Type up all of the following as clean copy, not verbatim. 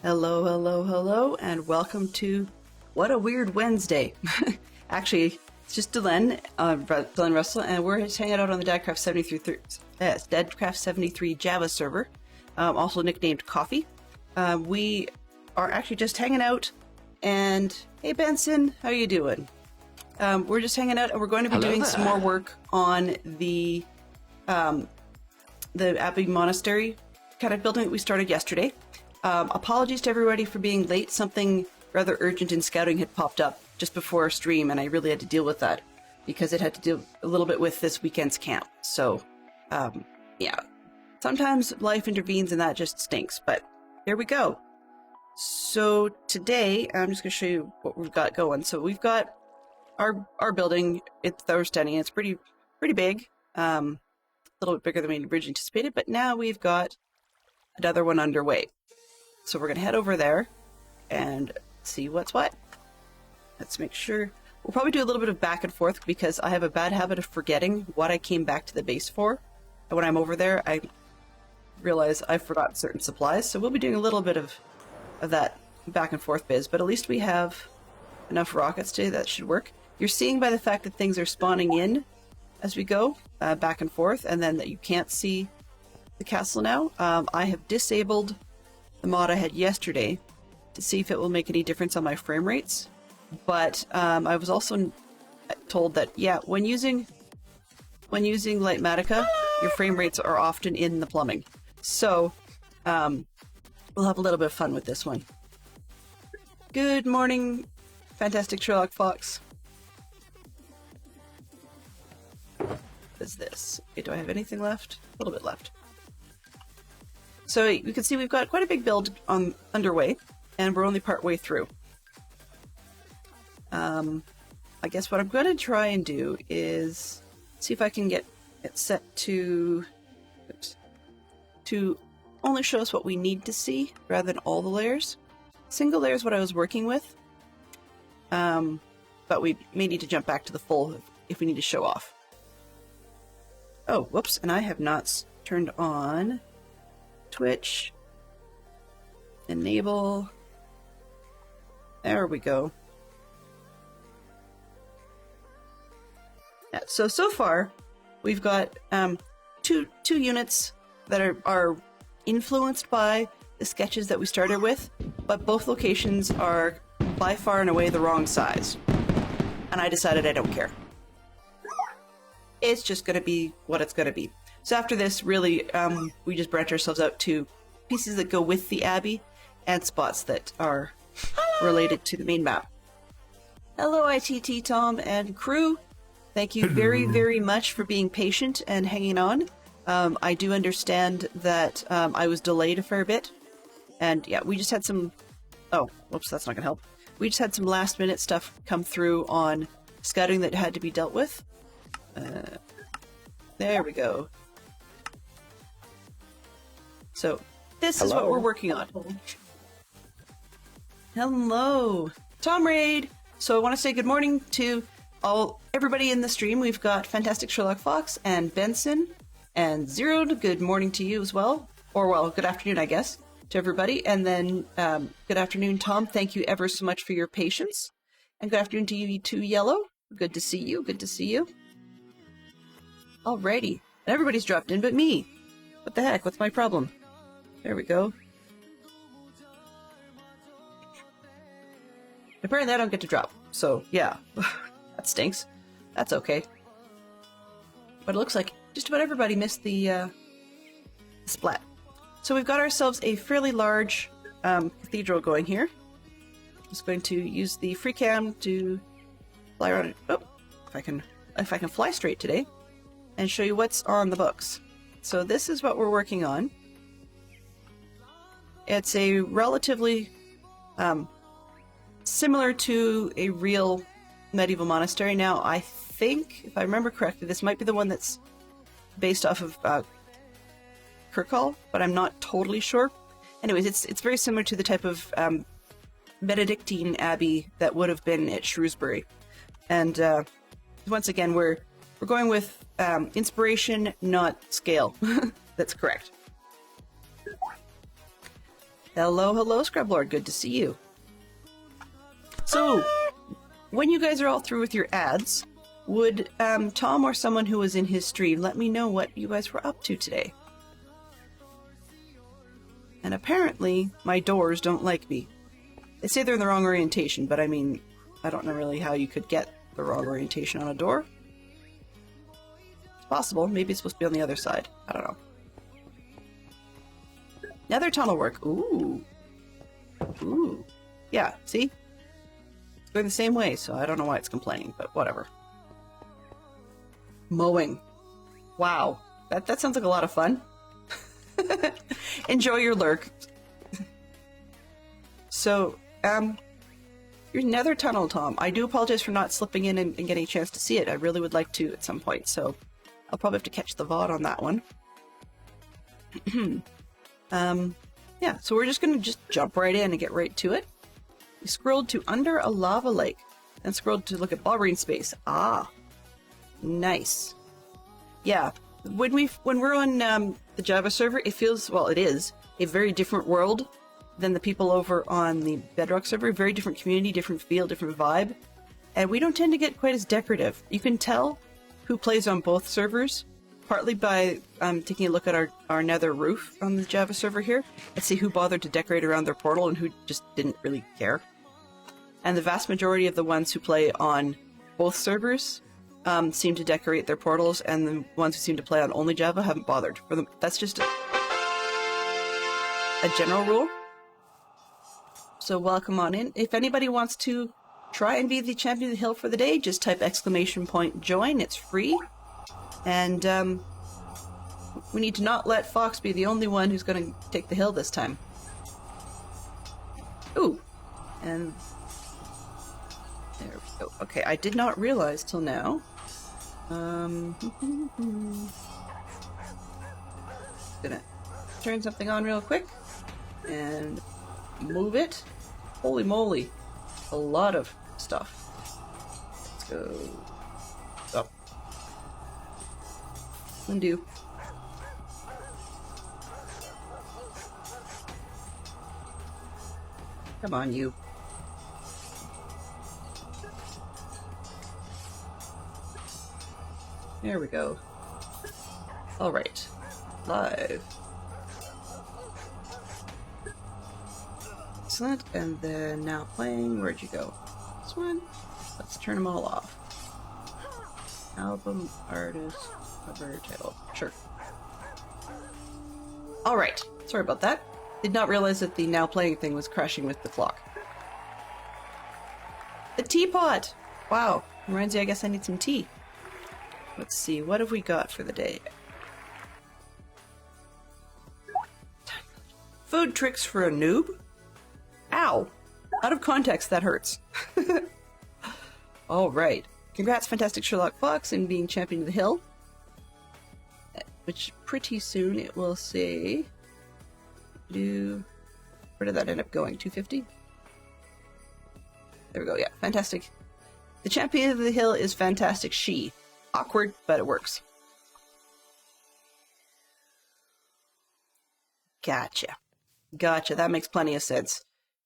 Hello, hello, hello, and welcome to What a Weird Wednesday. Actually, it's just Dylan Russell, and we're just hanging out on the Dadcraft 73 Java server, also nicknamed Coffee. We are actually just hanging out, and hey Benson, how you doing? We're just hanging out, and we're going to be doing some more work on the Abbey Monastery kind of building that we started yesterday. Apologies to everybody for being late. Something rather urgent in scouting had popped up just before our stream, and I really had to deal with that because it had to do a little bit with this weekend's camp. So, yeah, sometimes life intervenes and that just stinks, but here we go. So today, I'm just going to show you what we've got going. So we've got our building that we're standing in. It's pretty big, a little bit bigger than we originally anticipated, but now we've got another one underway. So we're going to head over there and see what's what. Let's make sure. We'll probably do a little bit of back and forth because I have a bad habit of forgetting what I came back to the base for. And when I'm over there, I realize I forgot certain supplies. So we'll be doing a little bit of that back and forth biz, but at least we have enough rockets today that should work. You're seeing by the fact that things are spawning in as we go back and forth, and then that you can't see the castle now. I have disabled the mod I had yesterday to see if it will make any difference on my frame rates. But I was also told that, yeah, when using Lightmatica, your frame rates are often in the plumbing. So we'll have a little bit of fun with this one. Good morning, fantastic Sherlock Fox. What is this? Okay, do I have anything left? A little bit left. So you can see we've got quite a big build underway, and we're only part way through. I guess what I'm going to try and do is see if I can get it set to only show us what we need to see rather than all the layers. Single layer is what I was working with, but we may need to jump back to the full if we need to show off. Oh, whoops, and I have not turned on Twitch. Enable. There we go. Yeah, so far, we've got two units that are influenced by the sketches that we started with, but both locations are by far and away the wrong size. And I decided I don't care. It's just going to be what it's going to be. So after this, really, we just branch ourselves out to pieces that go with the Abbey and spots that are related to the main map. Hello, ITT Tom and crew. Thank you very, very much for being patient and hanging on. I do understand that I was delayed a fair bit. And yeah, we just had some... Oh, whoops, that's not going to help. We just had some last-minute stuff come through on scouting that had to be dealt with. There we go. So, this is what we're working on. Hello, Tom Raid. So I want to say good morning to everybody in the stream. We've got Fantastic Sherlock Fox and Benson and Zeroed. Good morning to you as well. Or, well, good afternoon, I guess, to everybody. And then good afternoon, Tom. Thank you ever so much for your patience. And good afternoon to you too, Yellow. Good to see you. Good to see you. Alrighty. And everybody's dropped in but me. What the heck? What's my problem? There we go. Apparently I don't get to drop. So, yeah. That stinks. That's okay. But it looks like just about everybody missed the splat. So we've got ourselves a fairly large cathedral going here. Just going to use the free cam to fly around it. Oh, if I can fly straight today and show you what's on the books. So this is what we're working on. It's a relatively similar to a real medieval monastery. Now, I think, if I remember correctly, this might be the one that's based off of Kirkhall, but I'm not totally sure. Anyways, it's very similar to the type of Benedictine abbey that would have been at Shrewsbury. And once again, we're going with inspiration, not scale. That's correct. Hello, hello, Scrublord. Good to see you. So, when you guys are all through with your ads, would Tom or someone who was in his stream let me know what you guys were up to today? And apparently, my doors don't like me. They say they're in the wrong orientation, but I mean, I don't know really how you could get the wrong orientation on a door. It's possible. Maybe it's supposed to be on the other side. I don't know. Nether tunnel work. Ooh. Ooh. Yeah, see? It's going the same way, so I don't know why it's complaining, but whatever. Mowing. Wow. That sounds like a lot of fun. Enjoy your lurk. So, your nether tunnel, Tom. I do apologize for not slipping in and getting a chance to see it. I really would like to at some point, so I'll probably have to catch the VOD on that one. Yeah, so we're just gonna jump right in and get right to it. We scrolled to under a lava lake, and scrolled to look at ball space. Ah, nice. Yeah, when we're on the Java server, it feels, well, it is a very different world than the people over on the Bedrock server. Very different community, different feel, different vibe, and we don't tend to get quite as decorative. You can tell who plays on both servers, partly by taking a look at our nether roof on the Java server here, and see who bothered to decorate around their portal and who just didn't really care. And the vast majority of the ones who play on both servers seem to decorate their portals, and the ones who seem to play on only Java haven't bothered. For them, that's just a general rule. So welcome on in. If anybody wants to try and be the champion of the hill for the day, just type !join. It's free. And we need to not let Fox be the only one who's going to take the hill this time. Ooh. And there we go. Okay, I did not realize till now. Gonna turn something on real quick and move it. Holy moly. A lot of stuff. Let's go. Oh. Undo. Come on, you. There we go. Alright. Live. Excellent. And then now playing. Where'd you go? This one? Let's turn them all off. Album, artist, cover, title. Sure. Alright. Sorry about that. Did not realize that the now playing thing was crashing with the clock. The teapot! Wow. Reminds me, I guess I need some tea. Let's see, what have we got for the day? Food tricks for a noob? Ow! Out of context, that hurts. Alright. Congrats, Fantastic Sherlock Fox, in being champion of the hill. Which pretty soon it will say... Where did that end up going? 250? There we go, yeah. Fantastic. The champion of the hill is Fantastic She. Awkward, but it works. Gotcha. Gotcha, that makes plenty of sense.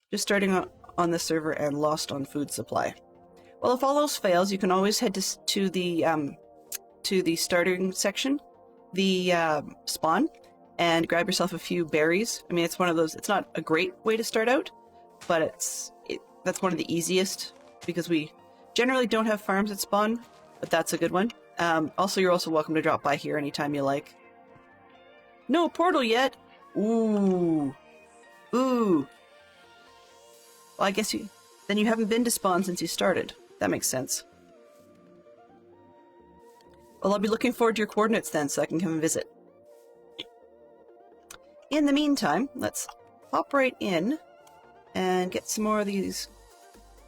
Just starting on the server and lost on food supply. Well, if all else fails, you can always head to the starting section, the spawn, and grab yourself a few berries. I mean, it's one of those, it's not a great way to start out, but that's one of the easiest, because we generally don't have farms at spawn, but that's a good one. Also, you're also welcome to drop by here anytime you like. No portal yet? Ooh. Ooh. Well, I guess then you haven't been to spawn since you started. That makes sense. Well, I'll be looking forward to your coordinates then, so I can come and visit. In the meantime, let's hop right in and get some more of these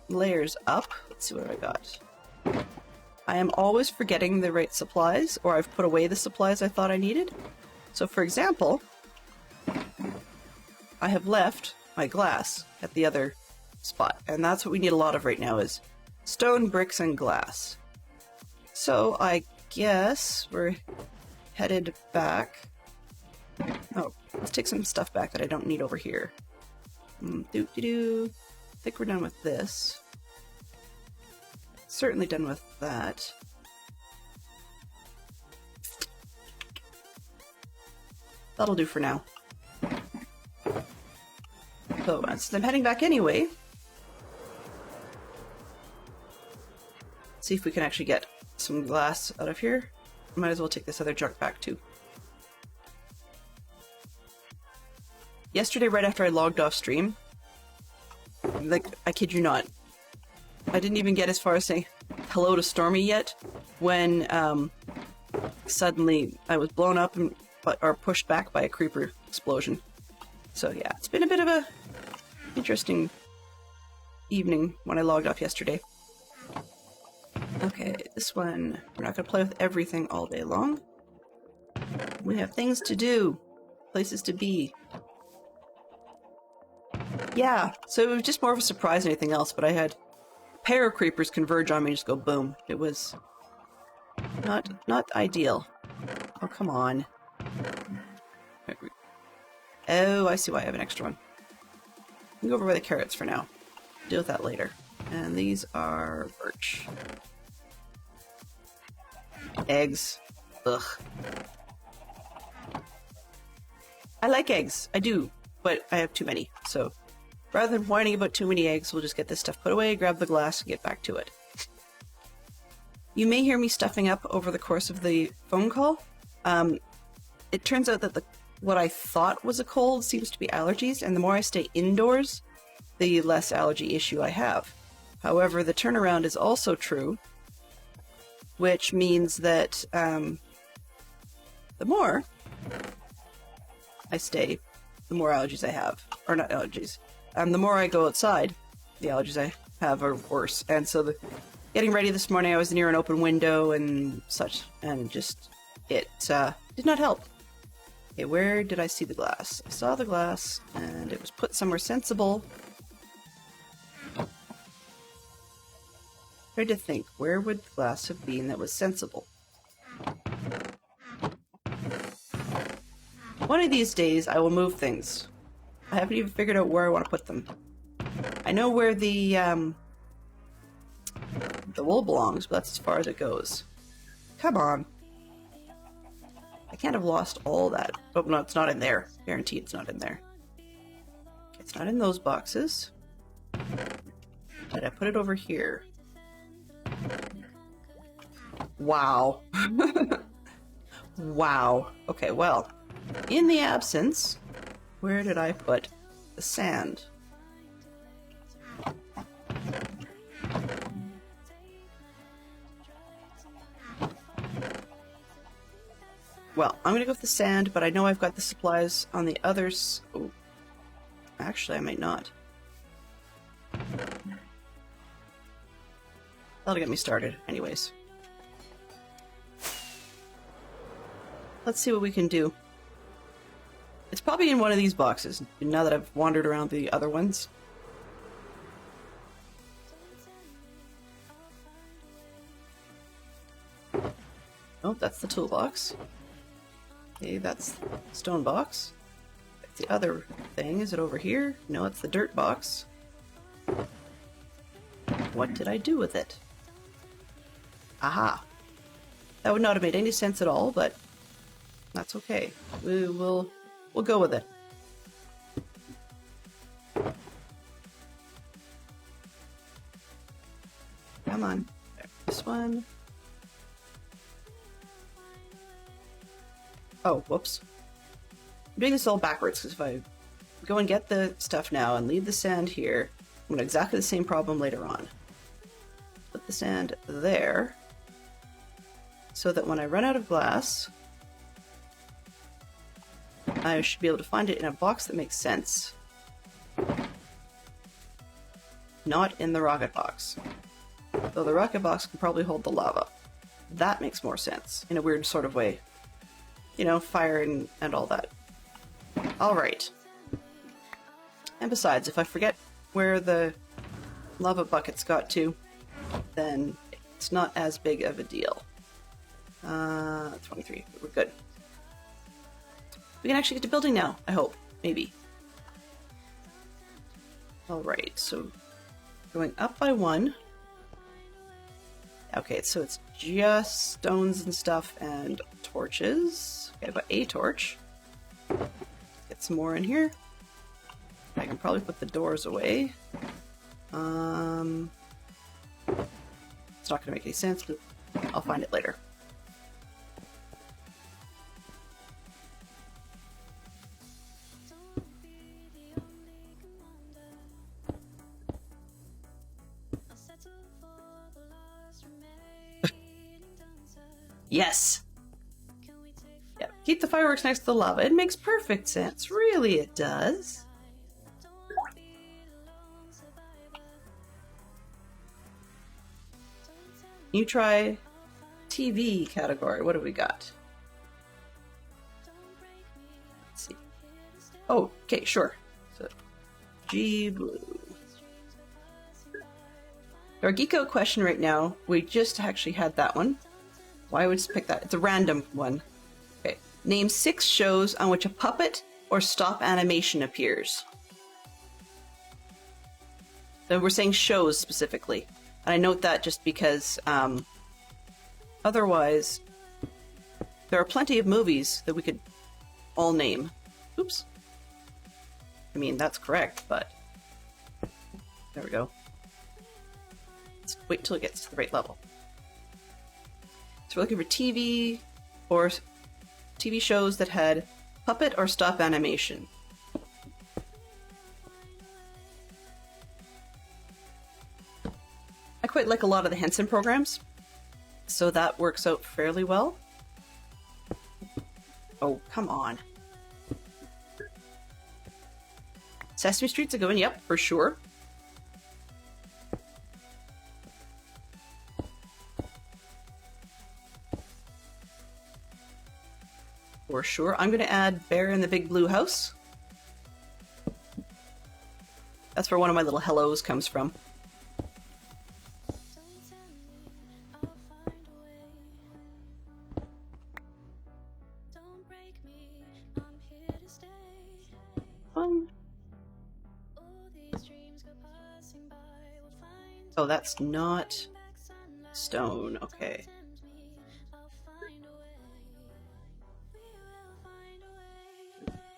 layers up. Let's see what I got. I am always forgetting the right supplies, or I've put away the supplies I thought I needed. So, for example, I have left my glass at the other spot, and that's what we need a lot of right now, is stone, bricks, and glass. So I guess we're headed back. Oh, let's take some stuff back that I don't need over here. I think we're done with this. Certainly done with that. That'll do for now. So, since I'm heading back anyway, see if we can actually get some glass out of here. Might as well take this other junk back too. Yesterday, right after I logged off stream, like, I kid you not, I didn't even get as far as saying hello to Stormy yet, when suddenly I was blown up and or pushed back by a creeper explosion. So yeah, it's been a bit of a interesting evening when I logged off yesterday. Okay, this one, we're not going to play with everything all day long. We have things to do, places to be. Yeah, so it was just more of a surprise than anything else, but I had a pair of creepers converge on me and just go boom. It was not ideal. Oh, come on. Oh, I see why I have an extra one. I can go over by the carrots for now. Deal with that later. And these are birch. Eggs. Ugh. I like eggs. I do. But I have too many. So rather than whining about too many eggs, we'll just get this stuff put away, grab the glass, and get back to it. You may hear me stuffing up over the course of the phone call. It turns out that what I thought was a cold seems to be allergies, and the more I stay indoors, the less allergy issue I have. However, the turnaround is also true, which means that the more I stay, the more allergies I have. Or not allergies. The more I go outside, the allergies I have are worse. And so getting ready this morning, I was near an open window and such, and just, it did not help. Okay, where did I see the glass? I saw the glass, and it was put somewhere sensible. Tried to think, where would the glass have been that was sensible? One of these days, I will move things. I haven't even figured out where I want to put them. I know where the wool belongs, but that's as far as it goes. Come on. I can't have lost all that. Oh, no, it's not in there. Guaranteed it's not in there. It's not in those boxes. But I put it over here. Wow. Wow. Okay, well, in the absence, where did I put the sand? Well, I'm gonna go with the sand, but I know I've got the supplies on the others. Oh, actually, I might not. That'll get me started, anyways. Let's see what we can do. It's probably in one of these boxes, now that I've wandered around the other ones. Oh, that's the toolbox. Okay, that's the stone box. The other thing, is it over here? No, it's the dirt box. What did I do with it? Aha! That would not have made any sense at all, but that's okay. We'll go with it. Come on. This one. Oh, whoops. I'm doing this all backwards, because if I go and get the stuff now and leave the sand here, I'm going to have exactly the same problem later on. Put the sand there, so that when I run out of glass, I should be able to find it in a box that makes sense. Not in the rocket box. Though the rocket box can probably hold the lava. That makes more sense, in a weird sort of way. You know, fire and all that. Alright. And besides, if I forget where the lava buckets got to, then it's not as big of a deal. 23. We're good. We can actually get to building now, I hope. Maybe. Alright, so going up by 1. Okay, so it's just stones and stuff and torches. Okay, I've got a torch. Get some more in here. I can probably put the doors away. It's not going to make any sense, but I'll find it later. Yes! Yeah, keep the fireworks next to the lava. It makes perfect sense. Really, it does. You try TV category. What have we got? Let's see. Oh, okay, sure. So, G blue. Our geekout question right now, we just actually had that one. Why would you pick that? It's a random one. Okay. Name 6 shows on which a puppet or stop animation appears. So we're saying shows specifically. And I note that just because otherwise there are plenty of movies that we could all name. Oops. I mean, that's correct, but there we go. Let's wait till it gets to the right level. So we're looking for TV or TV shows that had puppet or stop animation. I quite like a lot of the Henson programs, so that works out fairly well. Oh, come on. Sesame Street's a good one, yep, for sure. For sure. I'm going to add Bear in the Big Blue House. That's where one of my little hellos comes from. Oh, that's not stone. Okay.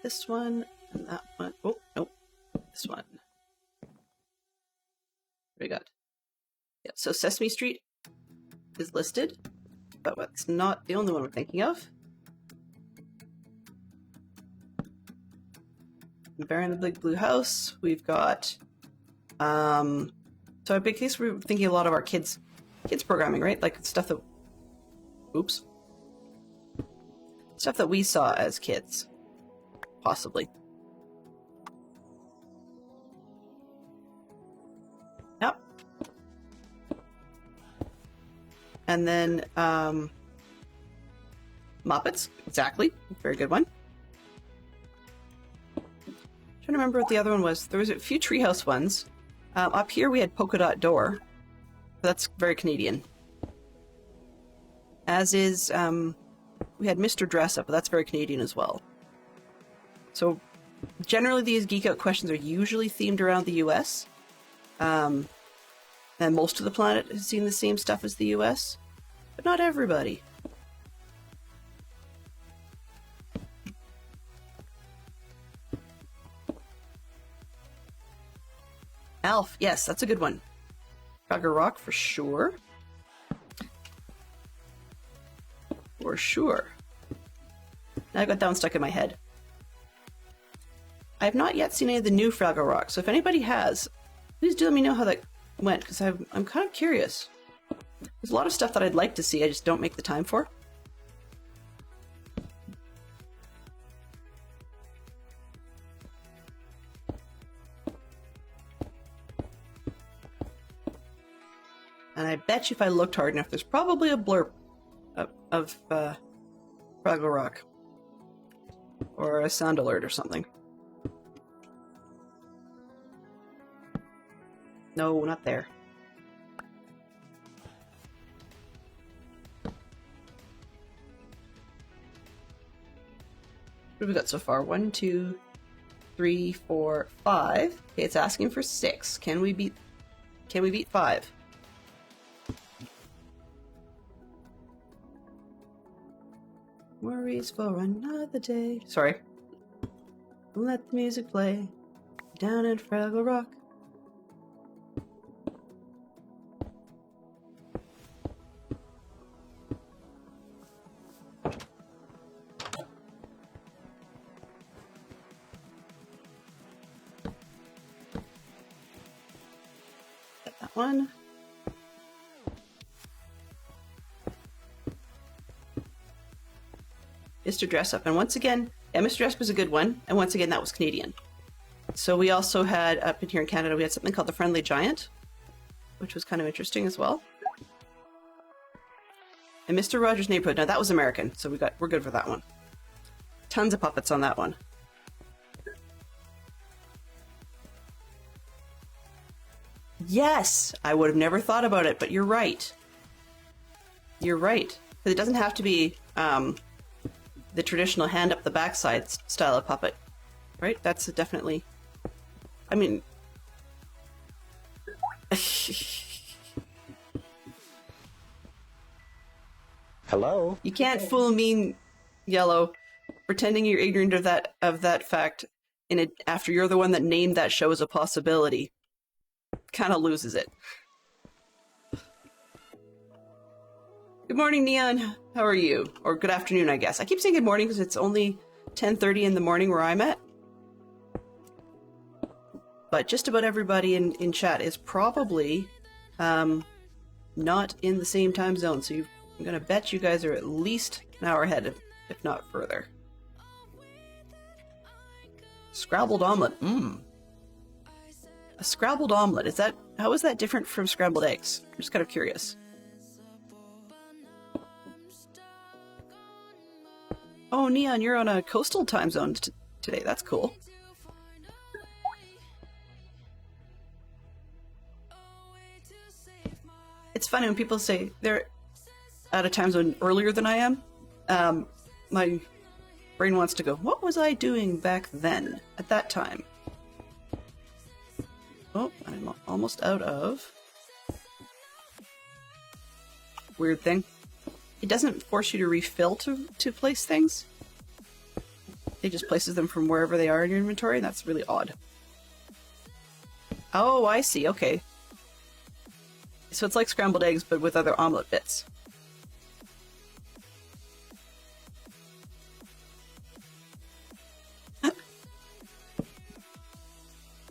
This one and that one. Oh, nope. This one. What do we got? Yeah, so Sesame Street is listed, but that's not the only one we're thinking of. Bear in the Big Blue House. We've got so in big case we're thinking a lot of our kids programming, right? Like stuff that stuff that we saw as kids. Possibly. Yep. And then Muppets, exactly. Very good one. Trying to remember what the other one was. There was a few Treehouse ones. Up here we had Polka Dot Door. That's very Canadian. As is, we had Mr. Dress Up, but that's very Canadian as well. So generally these Geek Out questions are usually themed around the US. And most of the planet has seen the same stuff as the US, but not everybody. Alf, yes, that's a good one. Fraggle Rock for sure. For sure. Now I've got that one stuck in my head. I have not yet seen any of the new Fraggle Rock, so if anybody has, please do let me know how that went, because I'm kind of curious. There's a lot of stuff that I'd like to see, I just don't make the time for. And I bet you if I looked hard enough, there's probably a blurb of Fraggle Rock. Or a sound alert or something. No, not there. What have we got so far? 1, 2, 3, 4, 5. Okay, it's asking for 6. Can we beat 5? Worries for another day. Sorry. Let the music play. Down in Fraggle Rock. Get that one. Mr. Dress Up. And once again, yeah, Mr. Dress Up was a good one. And once again, that was Canadian. So we also had, up in here in Canada, we had something called the Friendly Giant, which was kind of interesting as well. And Mr. Rogers' Neighborhood. Now that was American, so we're good for that one. Tons of puppets on that one. Yes! I would have never thought about it, but you're right. You're right. Because it doesn't have to be the traditional hand up the backside style of puppet, right? That's definitely, I mean, Hello? You can't fool me, Yellow, pretending you're ignorant of that fact after you're the one that named that show as a possibility. Kind of loses it. Good morning, Neon. How are you? Or good afternoon, I guess. I keep saying good morning because it's only 10:30 in the morning where I'm at. But just about everybody in chat is probably not in the same time zone. So I'm going to bet you guys are at least an hour ahead, if not further. Scrabbled omelet. Mmm. A scrabbled omelet. How is that different from scrambled eggs? I'm just kind of curious. Oh, Neon, you're on a coastal time zone today. That's cool. It's funny when people say they're at a time zone earlier than I am. My brain wants to go, what was I doing back then, at that time? Oh, I'm almost out of. Weird thing. It doesn't force you to refill to place things. It just places them from wherever they are in your inventory. That's really odd. Oh, I see. Okay. So it's like scrambled eggs, but with other omelet bits.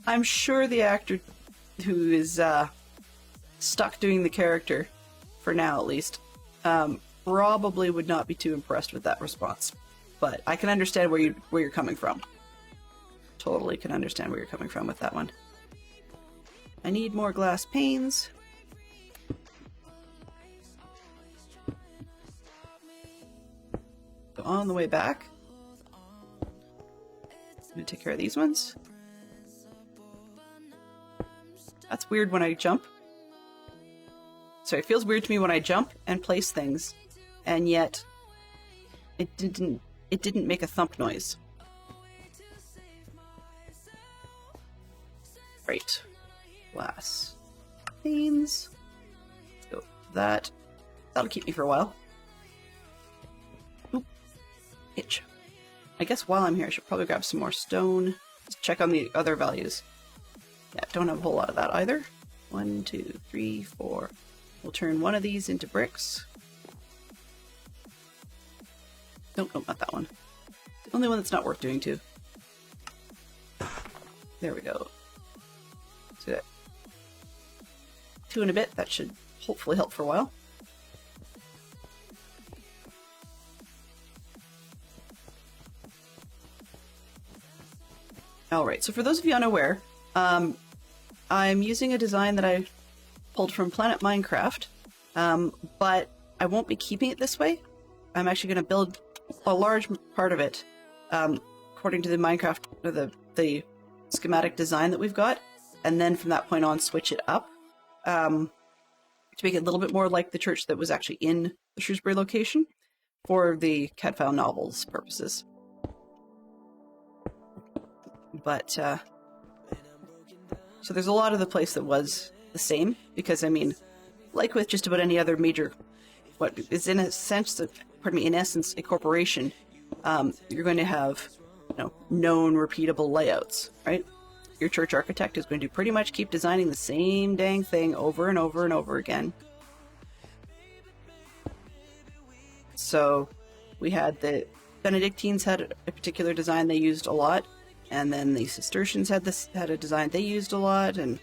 I'm sure the actor who is stuck doing the character, for now at least, probably would not be too impressed with that response. But I can understand where you're coming from. Totally can understand where you're coming from with that one. I need more glass panes. So on the way back, I'm gonna take care of these ones. That's weird when I jump. So it feels weird to me when I jump and place things, and yet it didn't make a thump noise. Right. Glass panes. Let's go with that. That'll keep me for a while. Oop. Itch. I guess while I'm here I should probably grab some more stone. Let's check on the other values. Yeah, don't have a whole lot of that either. 1, 2, 3, 4. We'll turn one of these into bricks. Nope, not that one. The only one that's not worth doing to. There we go. So that 2 and a bit, that should hopefully help for a while. Alright, so for those of you unaware, I'm using a design that I pulled from Planet Minecraft, but I won't be keeping it this way. I'm actually going to build a large part of it according to the Minecraft, or the schematic design that we've got, and then from that point on switch it up to make it a little bit more like the church that was actually in the Shrewsbury location for the Cadfael novels purposes. But, so there's a lot of the place that was the same, because, I mean, like with just about any other major, what is in a sense, in essence, a corporation, you're going to have, known repeatable layouts, right? Your church architect is going to pretty much keep designing the same dang thing over and over and over again. So we had the Benedictines had a particular design they used a lot, and then the Cistercians had a design they used a lot, and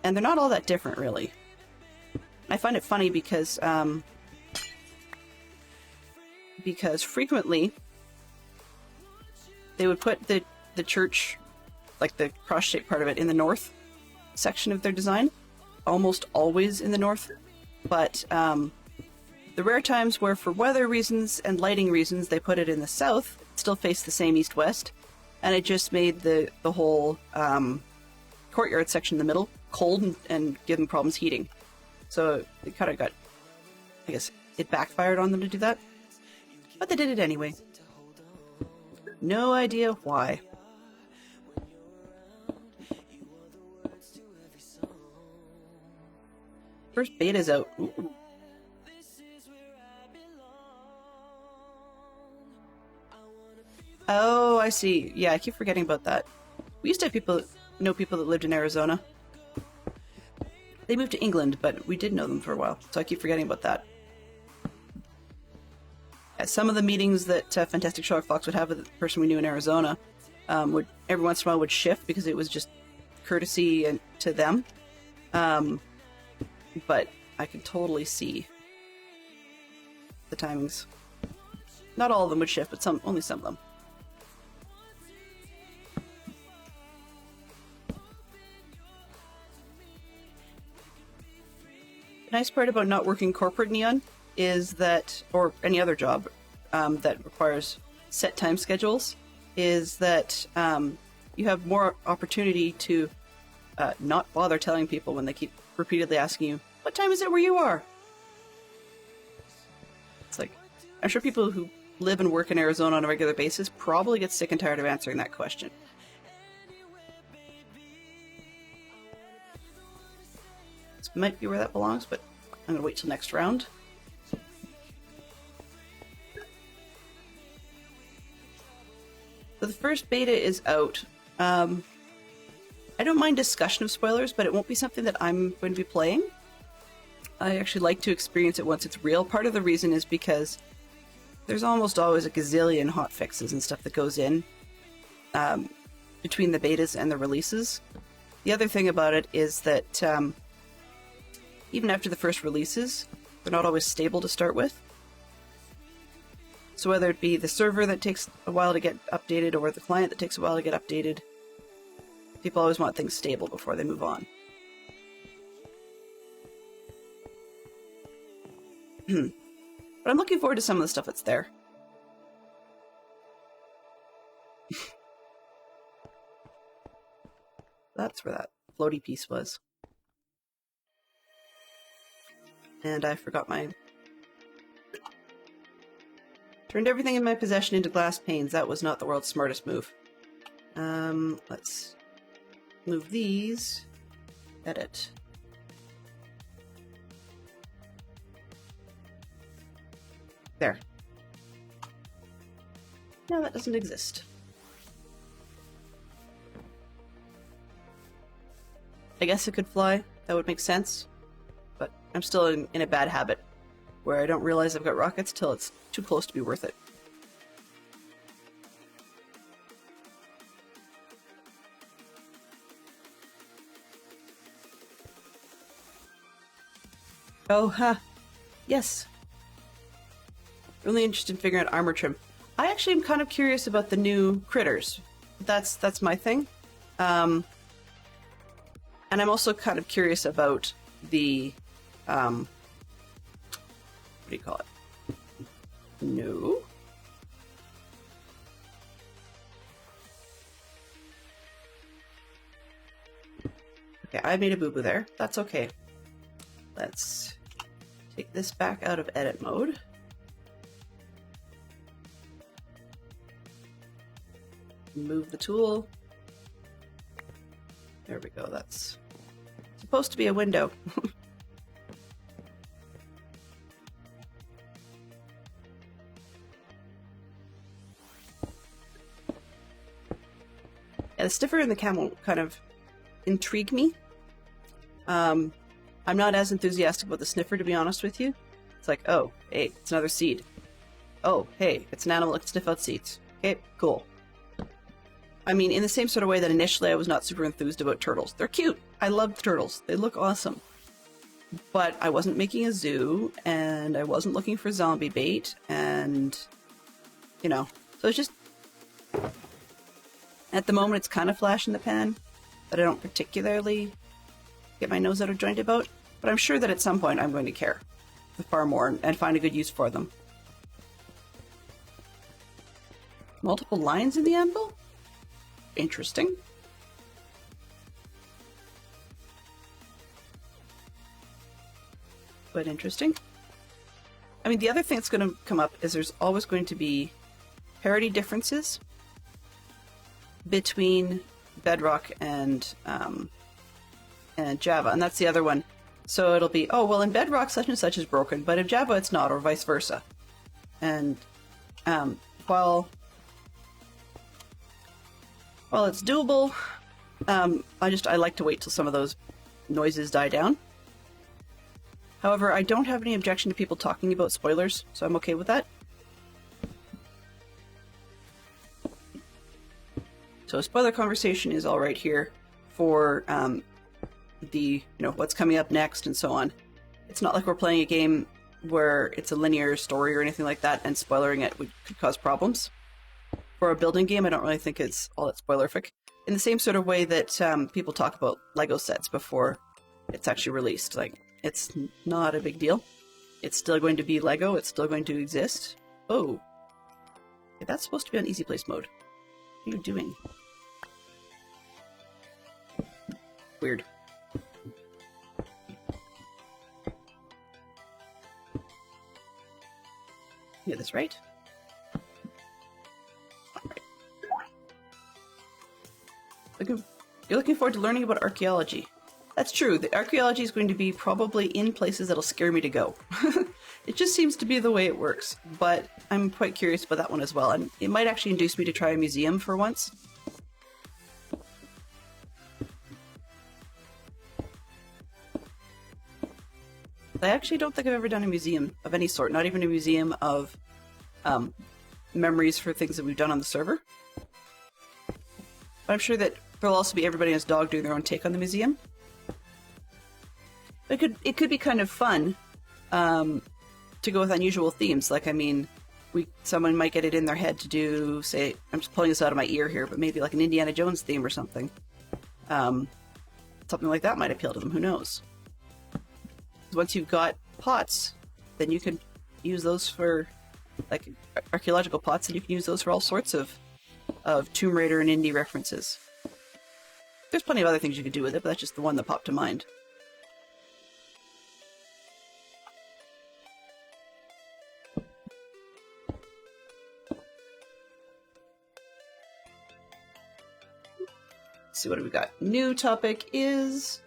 they're not all that different, really. I find it funny because frequently they would put the church, like the cross-shaped part of it, in the north section of their design, almost always in the north, but the rare times where for weather reasons and lighting reasons they put it in the south, it still faced the same east-west, and it just made the whole courtyard section in the middle cold and give them problems heating. So it kind of got, I guess, it backfired on them to do that. But they did it anyway. No idea why. First beta's out. Ooh. Oh, I see. Yeah, I keep forgetting about that. We used to have people that lived in Arizona. They moved to England, but we did know them for a while, so I keep forgetting about that. Some of the meetings that Fantastic Sherlock Fox would have with the person we knew in Arizona would every once in a while would shift because it was just courtesy and to them. But I can totally see the timings. Not all of them would shift, but only some of them. The nice part about not working corporate Neon is that, or any other job that requires set time schedules, is that you have more opportunity to not bother telling people when they keep repeatedly asking you, what time is it where you are? It's like, I'm sure people who live and work in Arizona on a regular basis probably get sick and tired of answering that question. This might be where that belongs, but I'm going to wait till next round. So the first beta is out. I don't mind discussion of spoilers, but it won't be something that I'm going to be playing. I actually like to experience it once it's real. Part of the reason is because there's almost always a gazillion hotfixes and stuff that goes in between the betas and the releases. The other thing about it is that even after the first releases, they're not always stable to start with. So whether it be the server that takes a while to get updated or the client that takes a while to get updated, people always want things stable before they move on. But I'm looking forward to some of the stuff that's there. That's where that floaty piece was. And I forgot my... Turned everything in my possession into glass panes. That was not the world's smartest move. Let's move these. Edit. There. Now that doesn't exist. I guess it could fly. That would make sense. But I'm still in a bad habit where I don't realize I've got rockets till it's too close to be worth it. Oh, ha. Yes. Really interested in figuring out armor trim. I actually am kind of curious about the new critters. That's my thing. And I'm also kind of curious about the, what do you call it? No. Okay, I made a boo-boo there. That's okay. Let's take this back out of edit mode. Move the tool. There we go. That's supposed to be a window. Yeah, the sniffer and the camel kind of intrigue me. I'm not as enthusiastic about the sniffer, to be honest with you. It's like, oh, hey, it's another seed. Oh, hey, it's an animal that can sniff out seeds. Okay, cool. I mean, in the same sort of way that initially I was not super enthused about turtles. They're cute. I love the turtles. They look awesome. But I wasn't making a zoo, and I wasn't looking for zombie bait, and, you know, so it's just... At the moment, it's kind of flash in the pan that I don't particularly get my nose out of joint about, but I'm sure that at some point I'm going to care far more and find a good use for them. Multiple lines in the anvil? Interesting. But interesting. I mean, the other thing that's going to come up is there's always going to be parity differences between Bedrock and Java, and that's the other one. So it'll be, oh, well, in Bedrock such and such is broken, but in Java it's not, or vice versa. And while it's doable, I like to wait till some of those noises die down. However, I don't have any objection to people talking about spoilers, so I'm okay with that. So a spoiler conversation is all right here for what's coming up next and so on. It's not like we're playing a game where it's a linear story or anything like that, and spoilering it could cause problems. For a building game, I don't really think it's all that spoilerific. In the same sort of way that people talk about Lego sets before it's actually released. Like, it's not a big deal. It's still going to be Lego. It's still going to exist. Oh. Okay, that's supposed to be on easy place mode. What are you doing? Weird. Get this right? You're looking forward to learning about archaeology. That's true. The archaeology is going to be probably in places that'll scare me to go. It just seems to be the way it works, but I'm quite curious about that one as well, and it might actually induce me to try a museum for once. I actually don't think I've ever done a museum of any sort, not even a museum of memories for things that we've done on the server. But I'm sure that there'll also be everybody and his dog doing their own take on the museum. It could be kind of fun to go with unusual themes. Like, I mean, someone might get it in their head to do, say, I'm just pulling this out of my ear here, but maybe like an Indiana Jones theme or something. Something like that might appeal to them, who knows? Once you've got pots, then you can use those for, like, archaeological pots, and you can use those for all sorts of Tomb Raider and indie references. There's plenty of other things you could do with it, but that's just the one that popped to mind. Let's see, what do we got? New topic is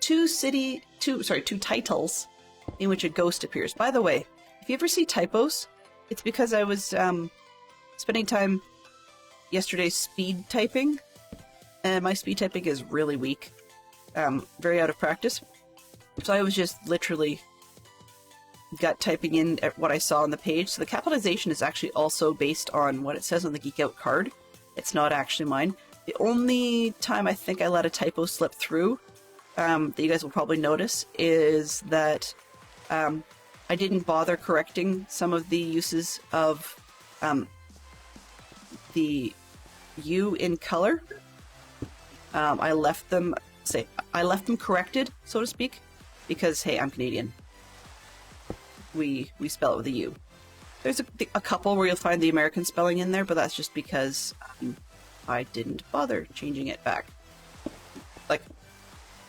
two titles in which a ghost appears. By the way, if you ever see typos, it's because I was spending time yesterday speed typing, and my speed typing is really weak, very out of practice. So I was just literally gut typing in at what I saw on the page. So the capitalization is actually also based on what it says on the Geek Out card. It's not actually mine. The only time I think I let a typo slip through that you guys will probably notice is that I didn't bother correcting some of the uses of the U in color. I left them corrected, so to speak, because, hey, I'm Canadian. We spell it with a U. There's a couple where you'll find the American spelling in there, but that's just because I didn't bother changing it back.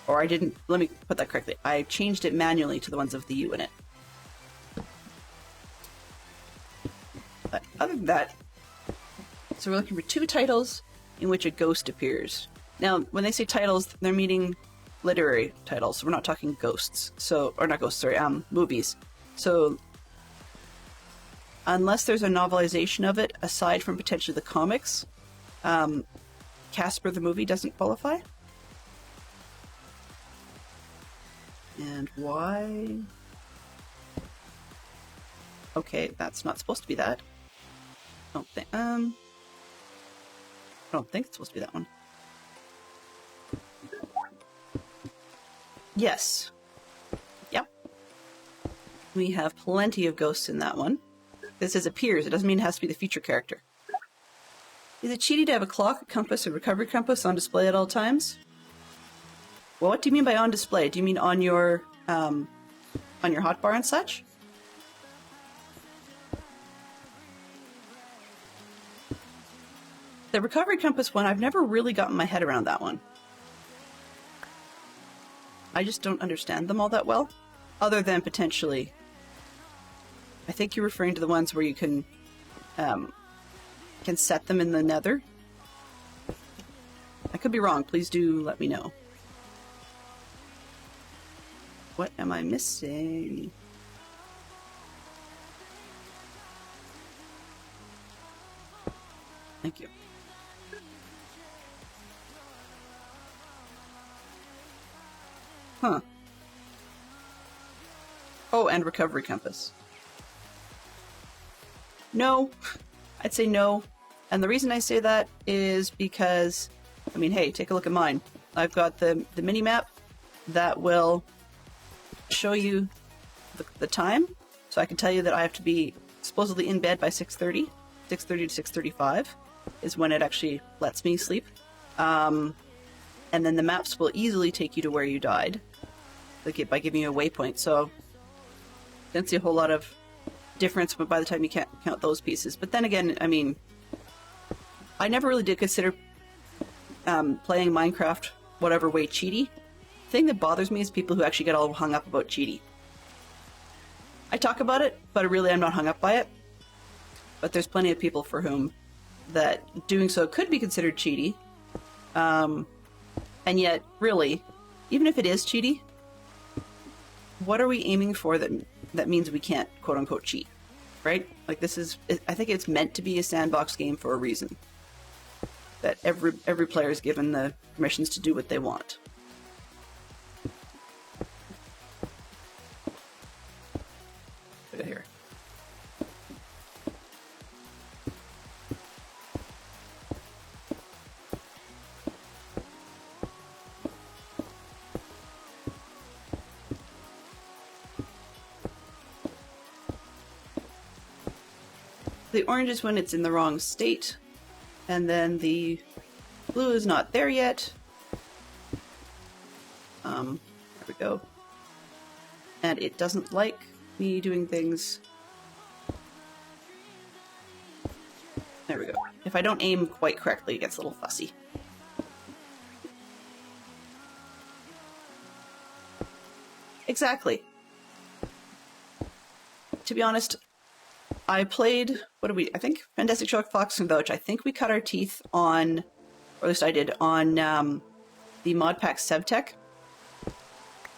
Or I didn't, let me put that correctly. I changed it manually to the ones with the U in it. But other than that, so we're looking for two titles in which a ghost appears. Now, when they say titles, they're meaning literary titles. So we're not talking ghosts. So, or not ghosts, sorry, movies. So, unless there's a novelization of it, aside from potentially the comics, Casper the movie doesn't qualify. And why? Okay, that's not supposed to be that. I don't think it's supposed to be that one. Yes. Yep. We have plenty of ghosts in that one. This says appears. It doesn't mean it has to be the feature character. Is it cheaty to have a clock, a compass, or recovery compass on display at all times? Well, what do you mean by on display? Do you mean on your hotbar and such? The recovery compass one, I've never really gotten my head around that one. I just don't understand them all that well, other than potentially. I think you're referring to the ones where you can set them in the nether. I could be wrong. Please do let me know. What am I missing? Thank you. Huh. Oh, and recovery compass. No. I'd say no. And the reason I say that is because, I mean, hey, take a look at mine. I've got the mini-map that will show you the time. So I can tell you that I have to be supposedly in bed by 6:30. 6:30 to 6:35 is when it actually lets me sleep. And then the maps will easily take you to where you died by giving you a waypoint. So don't see a whole lot of difference but by the time you can't count those pieces. But then again, I mean, I never really did consider playing Minecraft whatever way cheaty. The thing that bothers me is people who actually get all hung up about cheaty. I talk about it, but really I'm not hung up by it. But there's plenty of people for whom that doing so could be considered cheaty. And yet, really, even if it is cheaty, what are we aiming for that means we can't quote-unquote cheat, right? Like this is, I think it's meant to be a sandbox game for a reason. That every player is given the permissions to do what they want. Look at here. The orange is when it's in the wrong state, and then the blue is not there yet. There we go. And it doesn't like me doing things. There we go. If I don't aim quite correctly, it gets a little fussy. Exactly. To be honest, I played, I think Fantastic Shock Fox and Vouch. I think we cut our teeth on, or at least I did, on the mod pack Sevtech.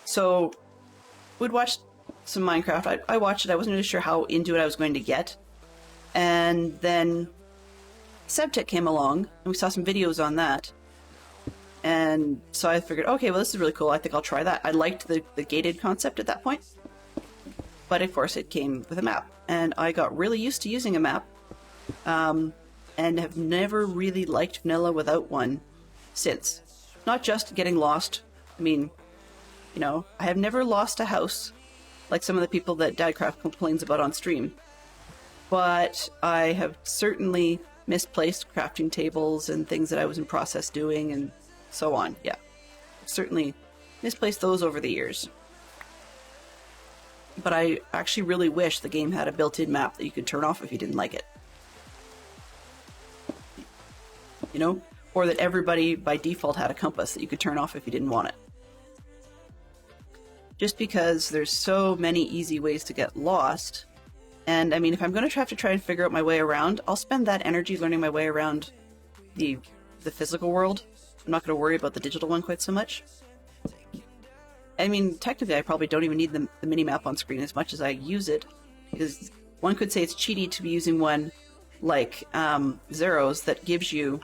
So we'd watch some Minecraft. I watched it. I wasn't really sure how into it I was going to get. And then Sevtech came along, and we saw some videos on that. And so I figured, okay, well, this is really cool. I think I'll try that. I liked the gated concept at that point. But of course, it came with a map. And I got really used to using a map. And have never really liked vanilla without one since. Not just getting lost. I mean, you know, I have never lost a house like some of the people that Dadcraft complains about on stream. But I have certainly misplaced crafting tables and things that I was in process doing and so on. Yeah, certainly misplaced those over the years. But I actually really wish the game had a built-in map that you could turn off if you didn't like it. You know? Or that everybody by default had a compass that you could turn off if you didn't want it. Just because there's so many easy ways to get lost. And I mean, if I'm going to have to try and figure out my way around, I'll spend that energy learning my way around the physical world I'm not going to worry about the digital one quite so much. I mean, technically, I probably don't even need the mini-map on screen as much as I use it, because one could say it's cheaty to be using one like Zero's that shows you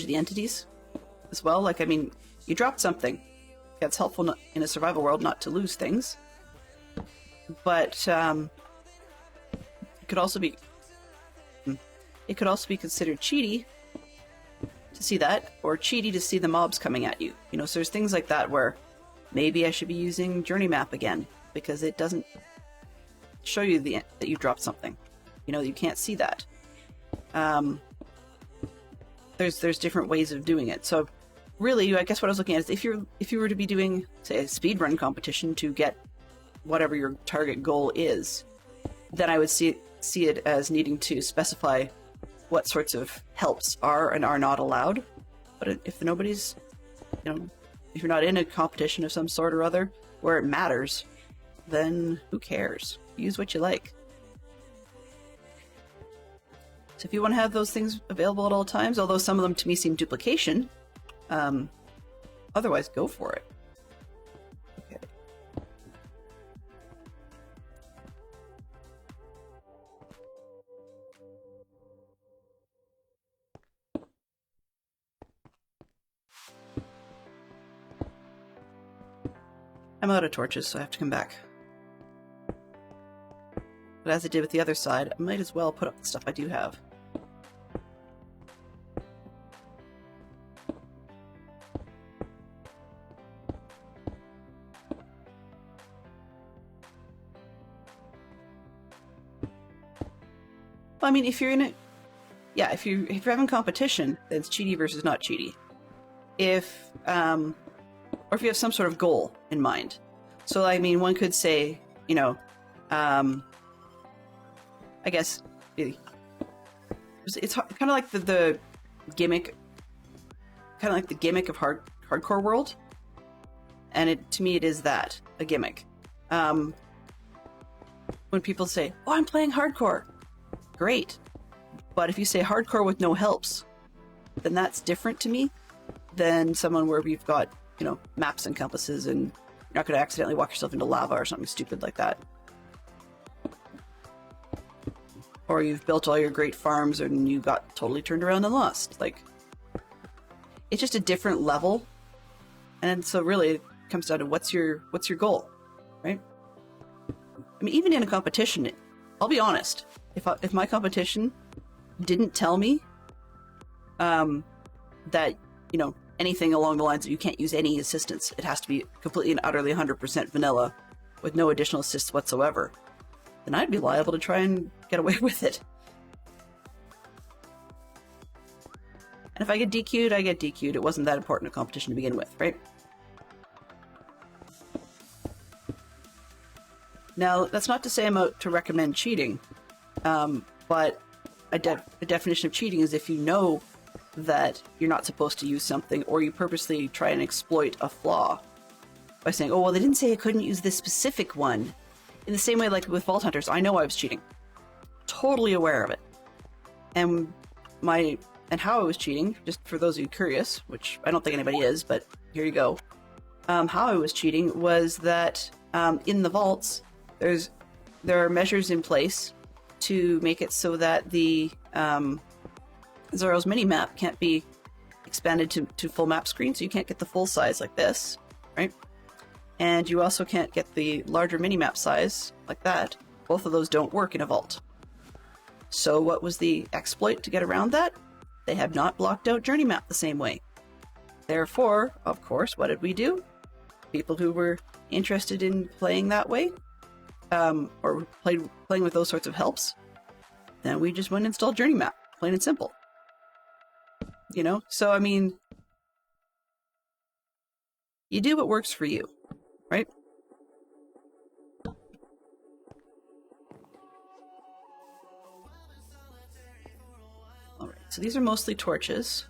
the entities as well. Like, I mean, you dropped something. That's helpful in a survival world not to lose things. But it could also be considered cheaty to see that, or cheaty to see the mobs coming at you. You know, so there's things like that where maybe I should be using Journey Map again, because it doesn't show you that you dropped something. You know, you can't see that. There's different ways of doing it. So really, I guess what I was looking at is if you were to be doing, say, a speedrun competition to get whatever your target goal is, then I would see it as needing to specify what sorts of helps are and are not allowed. But if nobody's, you know, if you're not in a competition of some sort or other where it matters, then who cares? Use what you like. So if you want to have those things available at all times, although some of them to me seem duplication, otherwise go for it. Okay. I'm out of torches, so I have to come back. But as I did with the other side, I might as well put up the stuff I do have. Well, I mean, if you're in it, yeah, if you're having competition, then it's cheaty versus not cheaty. Or if you have some sort of goal in mind. So, I mean, one could say, you know, I guess it's kind of like the gimmick, kind of like the gimmick of hardcore world, and to me it is that, a gimmick. When people say, "Oh, I'm playing hardcore," great, but if you say hardcore with no helps, then that's different to me than someone where we've got, you know, maps and compasses, and you're not going to accidentally walk yourself into lava or something stupid like that. Or you've built all your great farms and you got totally turned around and lost. Like, it's just a different level. And so really it comes down to what's your goal, right? I mean, even in a competition, I'll be honest, if my competition didn't tell me that, you know, anything along the lines of you can't use any assistance, it has to be completely and utterly 100% vanilla with no additional assists whatsoever, then I'd be liable to try and get away with it. And if I get DQ'd, I get DQ'd. It wasn't that important a competition to begin with, right? Now, that's not to say I'm out to recommend cheating, but a definition of cheating is if you know that you're not supposed to use something, or you purposely try and exploit a flaw by saying, oh, well, they didn't say I couldn't use this specific one. In the same way, like with Vault Hunters, I know I was cheating. Totally aware of it. And how I was cheating, just for those of you curious, which I don't think anybody is, but here you go. How I was cheating was that in the vaults, there are measures in place to make it so that the Zero's mini-map can't be expanded to full map screen, so you can't get the full size like this, right? And you also can't get the larger mini-map size like that. Both of those don't work in a vault. So what was the exploit to get around that? They have not blocked out Journey Map the same way. Therefore, of course, what did we do? People who were interested in playing that way, or playing with those sorts of helps, then we just went and installed Journey Map, plain and simple. You know, so I mean, you do what works for you, right? All right, so these are mostly torches.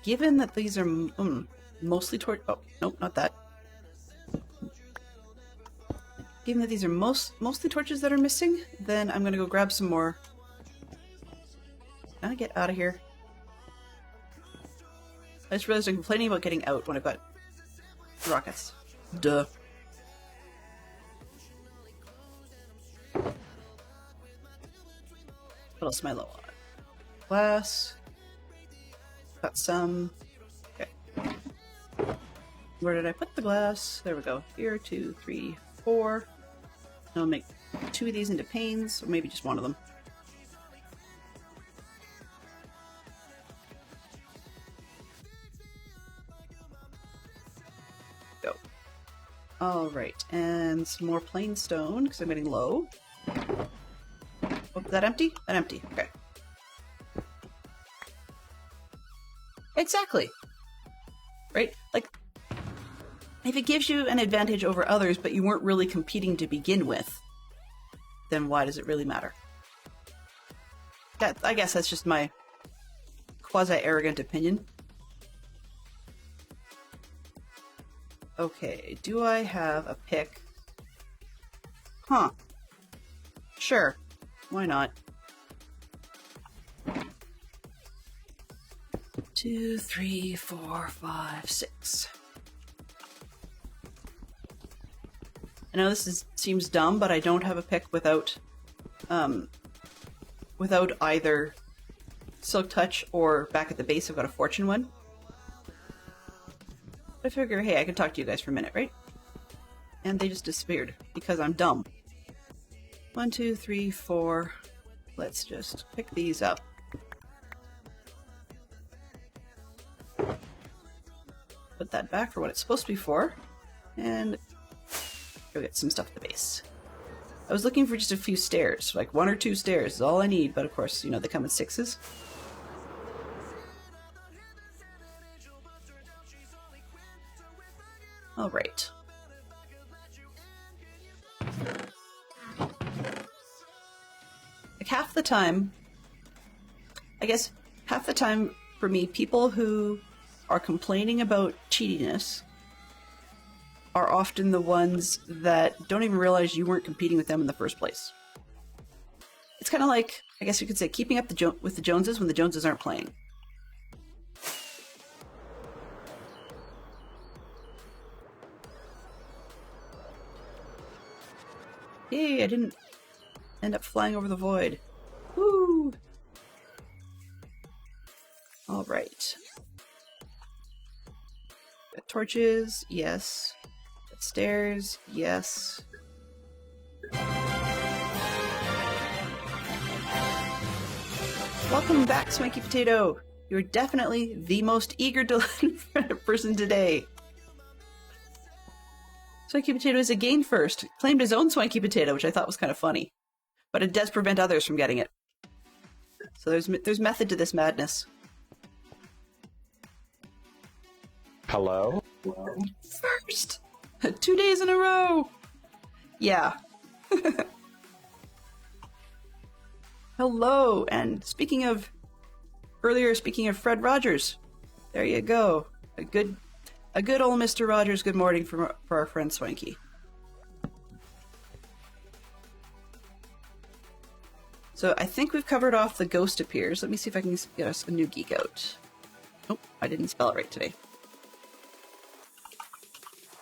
Given that these are mostly oh, nope, not that. Given that these are mostly torches that are missing, then I'm gonna go grab some more. Can I get out of here? I just realized I'm complaining about getting out when I've got rockets. Duh. What else am I low on? Glass. Got some. Okay. Where did I put the glass? There we go. Here, 2, 3, 4. I'll make 2 of these into panes, or maybe just one of them. Go. Alright, and some more plain stone, because I'm getting low. Oh, is that empty? That empty. Okay. Exactly. Right? Like, if it gives you an advantage over others, but you weren't really competing to begin with, then why does it really matter? I guess that's just my quasi-arrogant opinion. Okay, do I have a pick? Huh. Sure. Why not? 2, 3, 4, 5, 6. I know this seems dumb, but I don't have a pick without either Silk Touch or back at the base I've got a Fortune one. I figure, hey, I can talk to you guys for a minute, right? And they just disappeared because I'm dumb. 1, 2, 3, 4. Let's just pick these up. Put that back for what it's supposed to be for. And go get some stuff at the base. I was looking for just a few stairs, like 1 or 2 stairs is all I need, but of course, you know, they come in 6s. Alright. Like half the time, I guess half the time for me, people who are complaining about cheatiness are often the ones that don't even realize you weren't competing with them in the first place. It's kind of like, I guess you could say, keeping up with the Joneses when the Joneses aren't playing. Yay, I didn't end up flying over the void. Woo! Alright. Got torches, yes. Got stairs, yes. Welcome back, Swanky Potato! You're definitely the most eager to learn person today. Swanky Potato is a gain first, claimed his own Swanky Potato, which I thought was kind of funny. But it does prevent others from getting it. So there's method to this madness. Hello? First! 2 days in a row! Yeah. Hello, and speaking of Fred Rogers, there you go. A good old Mr. Rogers good morning for our friend Swanky. So I think we've covered off the ghost appears. Let me see if I can get us a new geek out. Oh, I didn't spell it right today.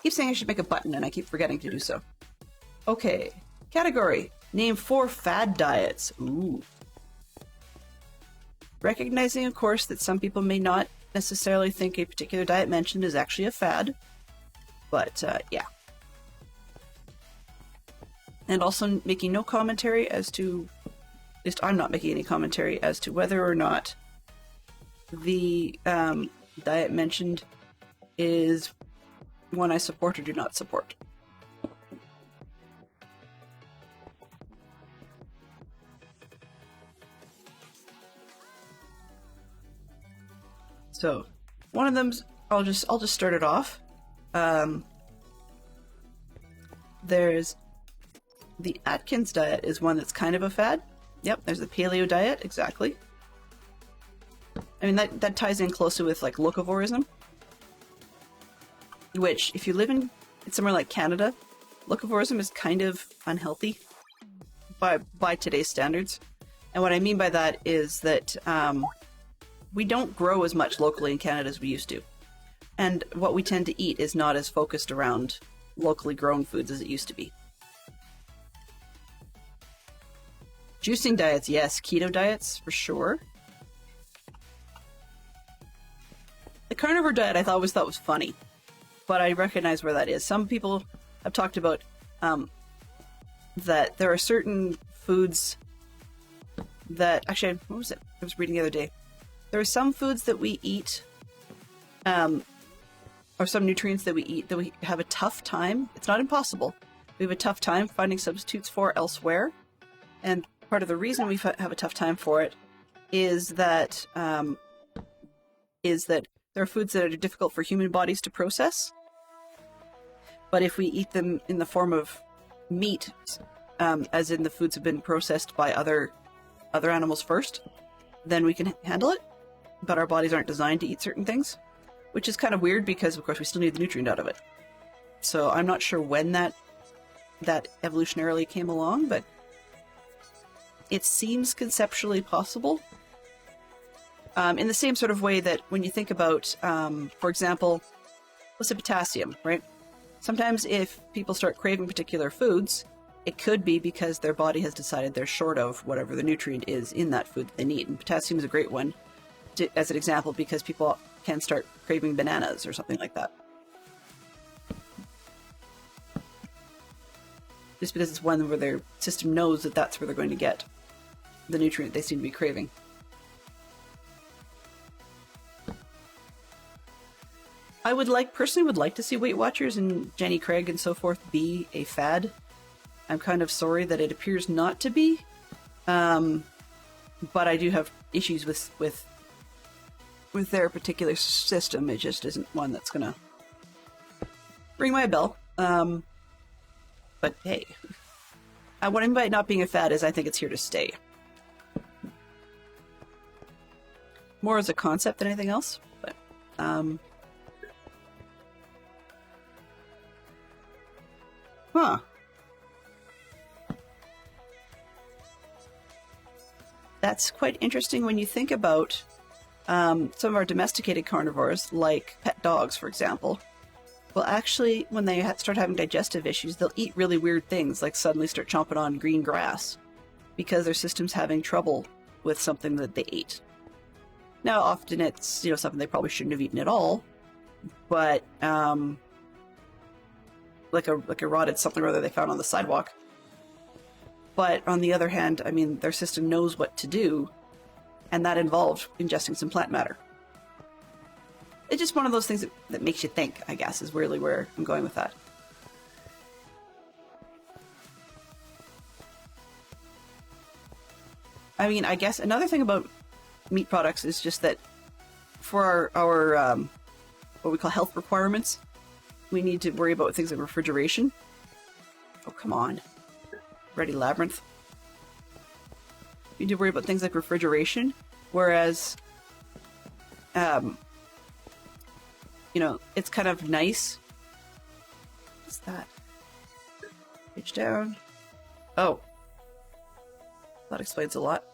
Keep saying I should make a button and I keep forgetting to do so. Okay, category. Name 4 fad diets. Ooh. Recognizing, of course, that some people may not necessarily think a particular diet mentioned is actually a fad. But, yeah. And also making no commentary as to, at least I'm not making any commentary as to whether or not the diet mentioned is one I support or do not support. So, one of them's I'll just start it off. There's the Atkins diet is one that's kind of a fad. Yep, there's the paleo diet, exactly. I mean that ties in closely with like locavorism, which if you live in somewhere like Canada, locavorism is kind of unhealthy by today's standards. And what I mean by that is that we don't grow as much locally in Canada as we used to. And what we tend to eat is not as focused around locally grown foods as it used to be. Juicing diets, yes. Keto diets, for sure. The carnivore diet I always thought was funny, but I recognize where that is. Some people have talked about that there are certain foods that... Actually, what was it? I was reading the other day. There are some foods that we eat, or some nutrients that we eat that we have a tough time. It's not impossible. We have a tough time finding substitutes for elsewhere. And part of the reason we have a tough time for it is that there are foods that are difficult for human bodies to process. But if we eat them in the form of meat, as in the foods have been processed by other animals first, then we can handle it. But our bodies aren't designed to eat certain things, which is kind of weird because, of course, we still need the nutrient out of it. So I'm not sure when that evolutionarily came along, but it seems conceptually possible. In the same sort of way that when you think about, for example, let's say potassium, right? Sometimes if people start craving particular foods, it could be because their body has decided they're short of whatever the nutrient is in that food that they need. And potassium is a great one as an example because people can start craving bananas or something like that. Just because it's one where their system knows that that's where they're going to get the nutrient they seem to be craving. I personally would like to see Weight Watchers and Jenny Craig and so forth be a fad. I'm kind of sorry that it appears not to be. But I do have issues with their particular system. It just isn't one that's gonna ring my bell. But hey, what I mean by it not being a fad is I think it's here to stay. More as a concept than anything else, but huh. That's quite interesting when you think about some of our domesticated carnivores, like pet dogs, for example. Well, actually, when they start having digestive issues, they'll eat really weird things, like suddenly start chomping on green grass, because their system's having trouble with something that they ate. Now, often it's, something they probably shouldn't have eaten at all, but like a rotted something or other they found on the sidewalk. But on the other hand, I mean, their system knows what to do, and that involved ingesting some plant matter. It's just one of those things that makes you think, I guess, is really where I'm going with that. I mean, I guess another thing about meat products is just that for our what we call health requirements, we need to worry about things like refrigeration. Oh, come on. Ready, Labyrinth. We need to worry about things like refrigeration, whereas, it's kind of nice. What's that? Page down. Oh. That explains a lot.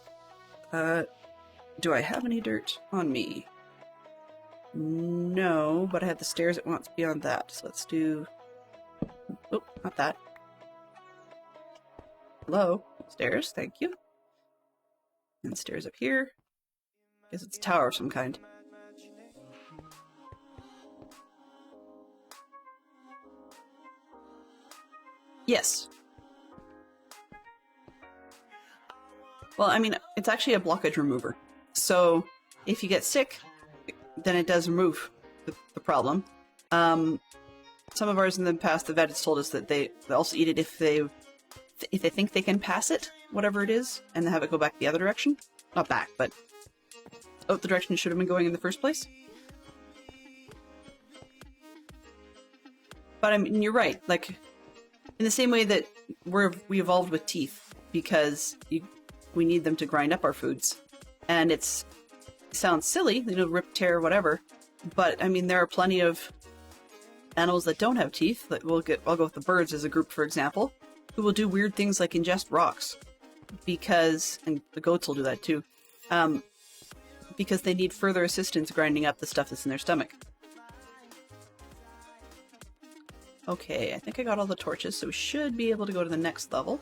Do I have any dirt on me? No, but I have the stairs at once beyond that. So let's do... Oh, not that. Hello? Stairs, thank you. And stairs up here. Guess it's a tower of some kind. Yes. Well, I mean, it's actually a blockage remover. So if you get sick, then it does remove the problem. Some of ours in the past, the vet has told us that they also eat it if they think they can pass it, whatever it is, and have it go back the other direction. Not back, but out the direction it should have been going in the first place. But I mean, you're right. Like, in the same way that we evolved with teeth because we need them to grind up our foods, and it sounds silly, rip, tear, whatever. But I mean, there are plenty of animals that don't have teeth. Like I'll go with the birds as a group, for example, who will do weird things like ingest rocks, and the goats will do that too, because they need further assistance grinding up the stuff that's in their stomach. Okay, I think I got all the torches, so we should be able to go to the next level.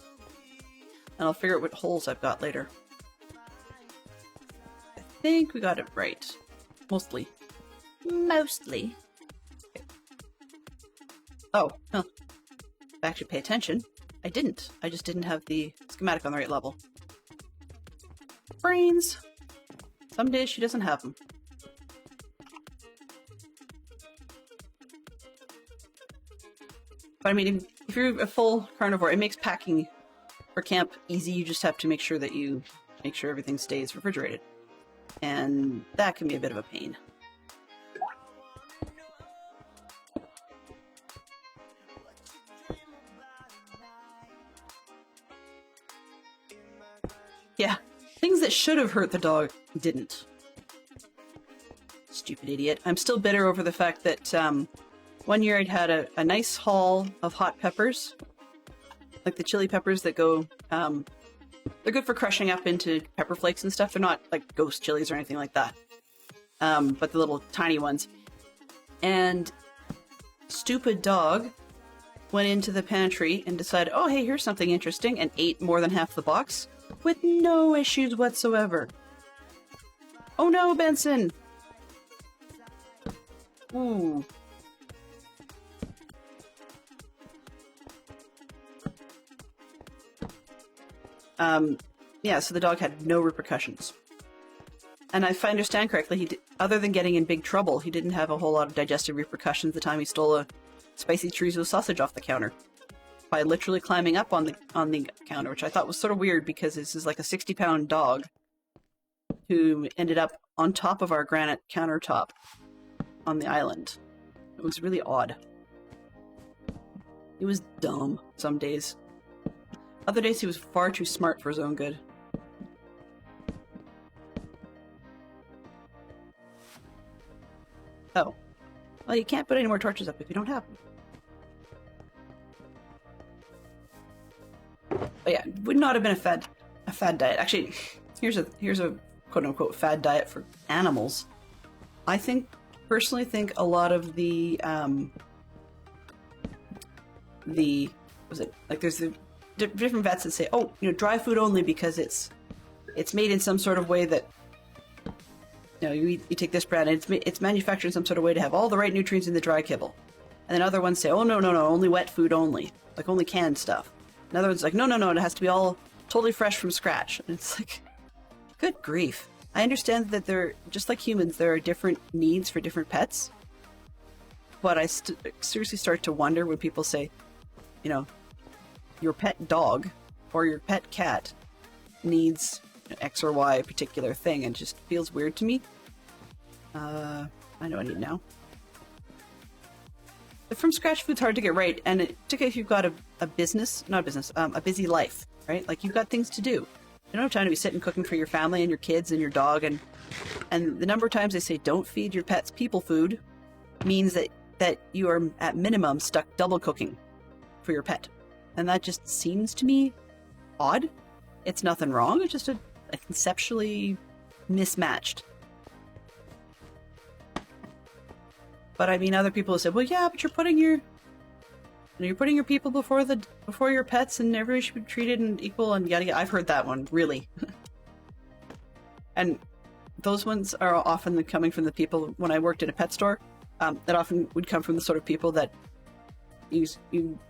And I'll figure out what holes I've got later. I think we got it right. Mostly. Mostly. Okay. Oh, huh. If I actually pay attention, I didn't. I just didn't have the schematic on the right level. Brains! Some days she doesn't have them. But I mean, if you're a full carnivore, it makes packing for camp easy. You just have to make sure that you make sure everything stays refrigerated. And that can be a bit of a pain. Yeah, things that should have hurt the dog didn't. Stupid idiot. I'm still bitter over the fact that one year I'd had a nice haul of hot peppers. Like the chili peppers that go... they're good for crushing up into pepper flakes and stuff. They're not like ghost chilies or anything like that. But the little tiny ones. And stupid dog went into the pantry and decided, oh, hey, here's something interesting, and ate more than half the box with no issues whatsoever. Oh no, Benson! Ooh. Yeah, so the dog had no repercussions. And if I understand correctly, other than getting in big trouble, he didn't have a whole lot of digestive repercussions the time he stole a spicy chorizo sausage off the counter. By literally climbing up on the counter, which I thought was sort of weird because this is like a 60-pound dog who ended up on top of our granite countertop on the island. It was really odd. He was dumb some days. Other days he was far too smart for his own good. Oh. Well, you can't put any more torches up if you don't have them. But yeah, it would not have been a fad diet. Actually, here's a quote-unquote fad diet for animals. I personally think a lot of the there's the different vets that say, oh, dry food only because it's made in some sort of way that, you take this brand and it's manufactured in some sort of way to have all the right nutrients in the dry kibble. And then other ones say, oh, no, only wet food only, like only canned stuff. And other ones like, no, it has to be all totally fresh from scratch. And it's like, good grief. I understand that just like humans, there are different needs for different pets. But I seriously start to wonder when people say, your pet dog or your pet cat needs X or Y particular thing, and it just feels weird to me. I know I need now. The from scratch food's hard to get right, and particularly if you've got a busy life, right? Like you've got things to do. You don't have time to be sitting cooking for your family and your kids and your dog, and the number of times they say don't feed your pets people food means that you are at minimum stuck double cooking for your pet. And that just seems to me odd. It's nothing wrong, it's just a conceptually mismatched. But I mean, other people say, well, yeah, but you're putting your people before your pets, and everybody should be treated and equal and yada yada. I've heard that one, really. And those ones are often coming from the people, when I worked in a pet store, that often would come from the sort of people that you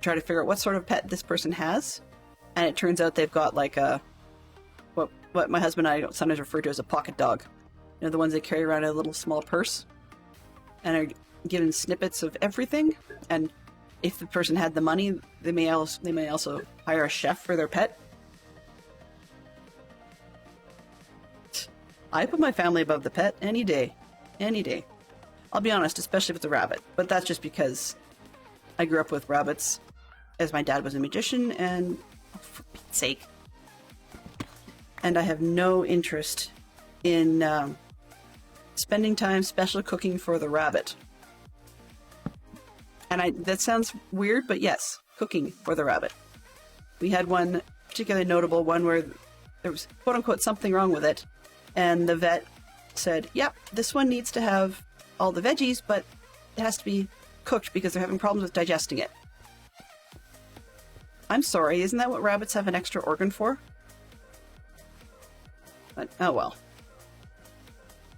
try to figure out what sort of pet this person has, and it turns out they've got like what my husband and I sometimes refer to as a pocket dog. The ones they carry around in a little small purse and are given snippets of everything. And if the person had the money, they may also hire a chef for their pet. I put my family above the pet any day. Any day. I'll be honest, especially with the rabbit. But that's just because I grew up with rabbits, as my dad was a magician, and for Pete's sake. And I have no interest in spending time special cooking for the rabbit. And that sounds weird, but yes, cooking for the rabbit. We had one particularly notable one where there was quote-unquote something wrong with it, and the vet said, yep, this one needs to have all the veggies, but it has to be cooked because they're having problems with digesting it. I'm sorry, isn't that what rabbits have an extra organ for? But, oh well.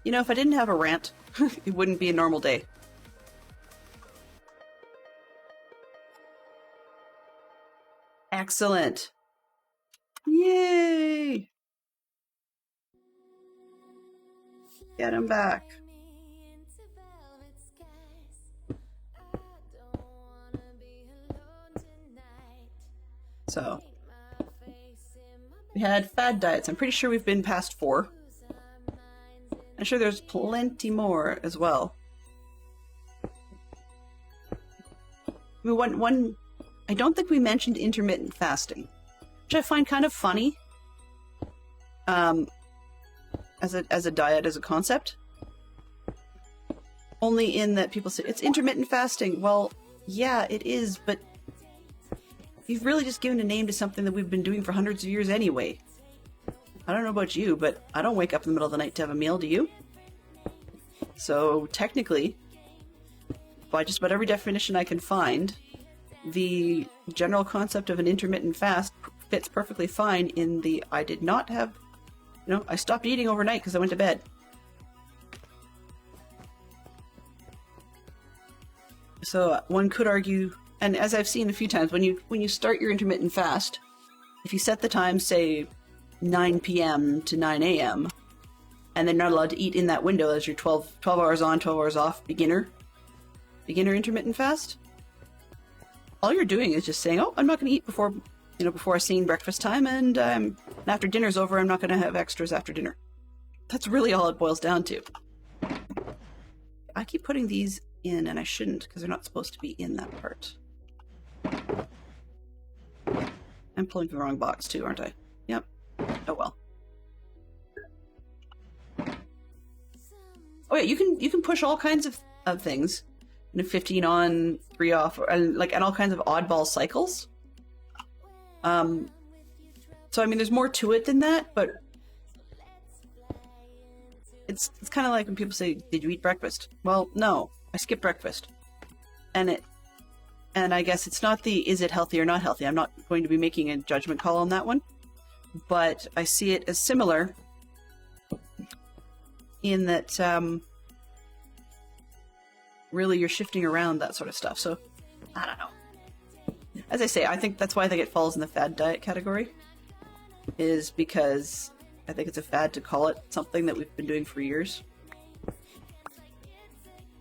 You know, if I didn't have a rant, it wouldn't be a normal day. Excellent. Yay! Get him back. So, we had fad diets. I'm pretty sure we've been past 4. I'm sure there's plenty more as well. I mean, I don't think we mentioned intermittent fasting, which I find kind of funny as a diet, as a concept. Only in that people say, it's intermittent fasting. Well, yeah, it is, but you've really just given a name to something that we've been doing for hundreds of years anyway. I don't know about you, but I don't wake up in the middle of the night to have a meal, do you? So technically, by just about every definition I can find, the general concept of an intermittent fast fits perfectly fine in the I did not have, I stopped eating overnight because I went to bed. So one could argue, and as I've seen a few times, when you start your intermittent fast, if you set the time, say, 9 p.m. to 9 a.m., and they're not allowed to eat in that window as your 12 hours on, 12 hours off beginner intermittent fast, all you're doing is just saying, oh, I'm not going to eat before seeing breakfast time, and after dinner's over, I'm not going to have extras after dinner. That's really all it boils down to. I keep putting these in, and I shouldn't, because they're not supposed to be in that part. I'm pulling from the wrong box too, aren't I? Yep. Oh well. Oh yeah, you can push all kinds of things. 15 on, 3 off, and all kinds of oddball cycles. So I mean, there's more to it than that, but it's kind of like when people say, "Did you eat breakfast?" Well, no, I skipped breakfast, and I guess it's not the is it healthy or not healthy. I'm not going to be making a judgment call on that one, but I see it as similar in that really you're shifting around that sort of stuff. So I don't know. As I say, I think that's why I think it falls in the fad diet category, is because I think it's a fad to call it something that we've been doing for years.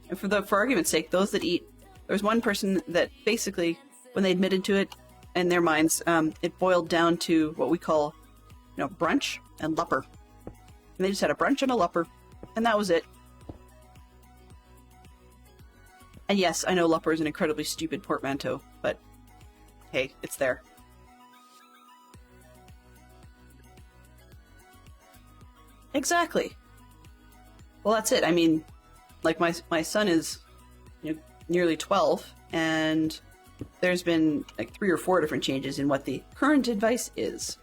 And for argument's sake, those that eat, there was one person that basically, when they admitted to it in their minds, it boiled down to what we call, brunch and lupper. And they just had a brunch and a lupper, and that was it. And yes, I know lupper is an incredibly stupid portmanteau, but hey, it's there. Exactly. Well, that's it. I mean, my son is, nearly 12, and there's been 3 or 4 different changes in what the current advice is.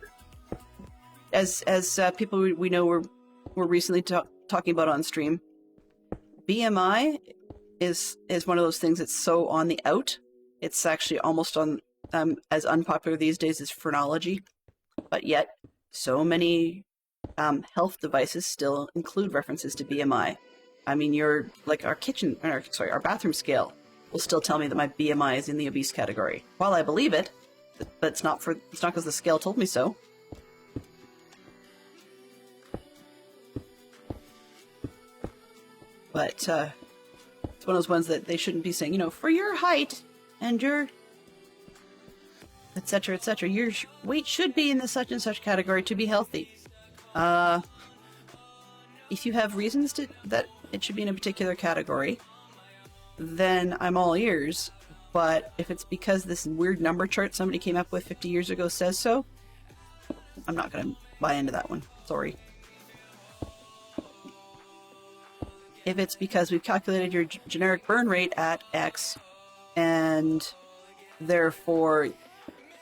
As people we know were recently talking about on stream, BMI is one of those things that's so on the out. It's actually almost on as unpopular these days as phrenology, but yet so many health devices still include references to BMI. I mean, our bathroom scale will still tell me that my BMI is in the obese category. While I believe it, but it's not because the scale told me so. But it's one of those ones that they shouldn't be saying, for your height and your etc., your weight should be in the such and such category to be healthy. If you have reasons that it should be in a particular category, then I'm all ears. But if it's because this weird number chart somebody came up with 50 years ago says so, I'm not going to buy into that one. Sorry. If it's because we've calculated your generic burn rate at X, and therefore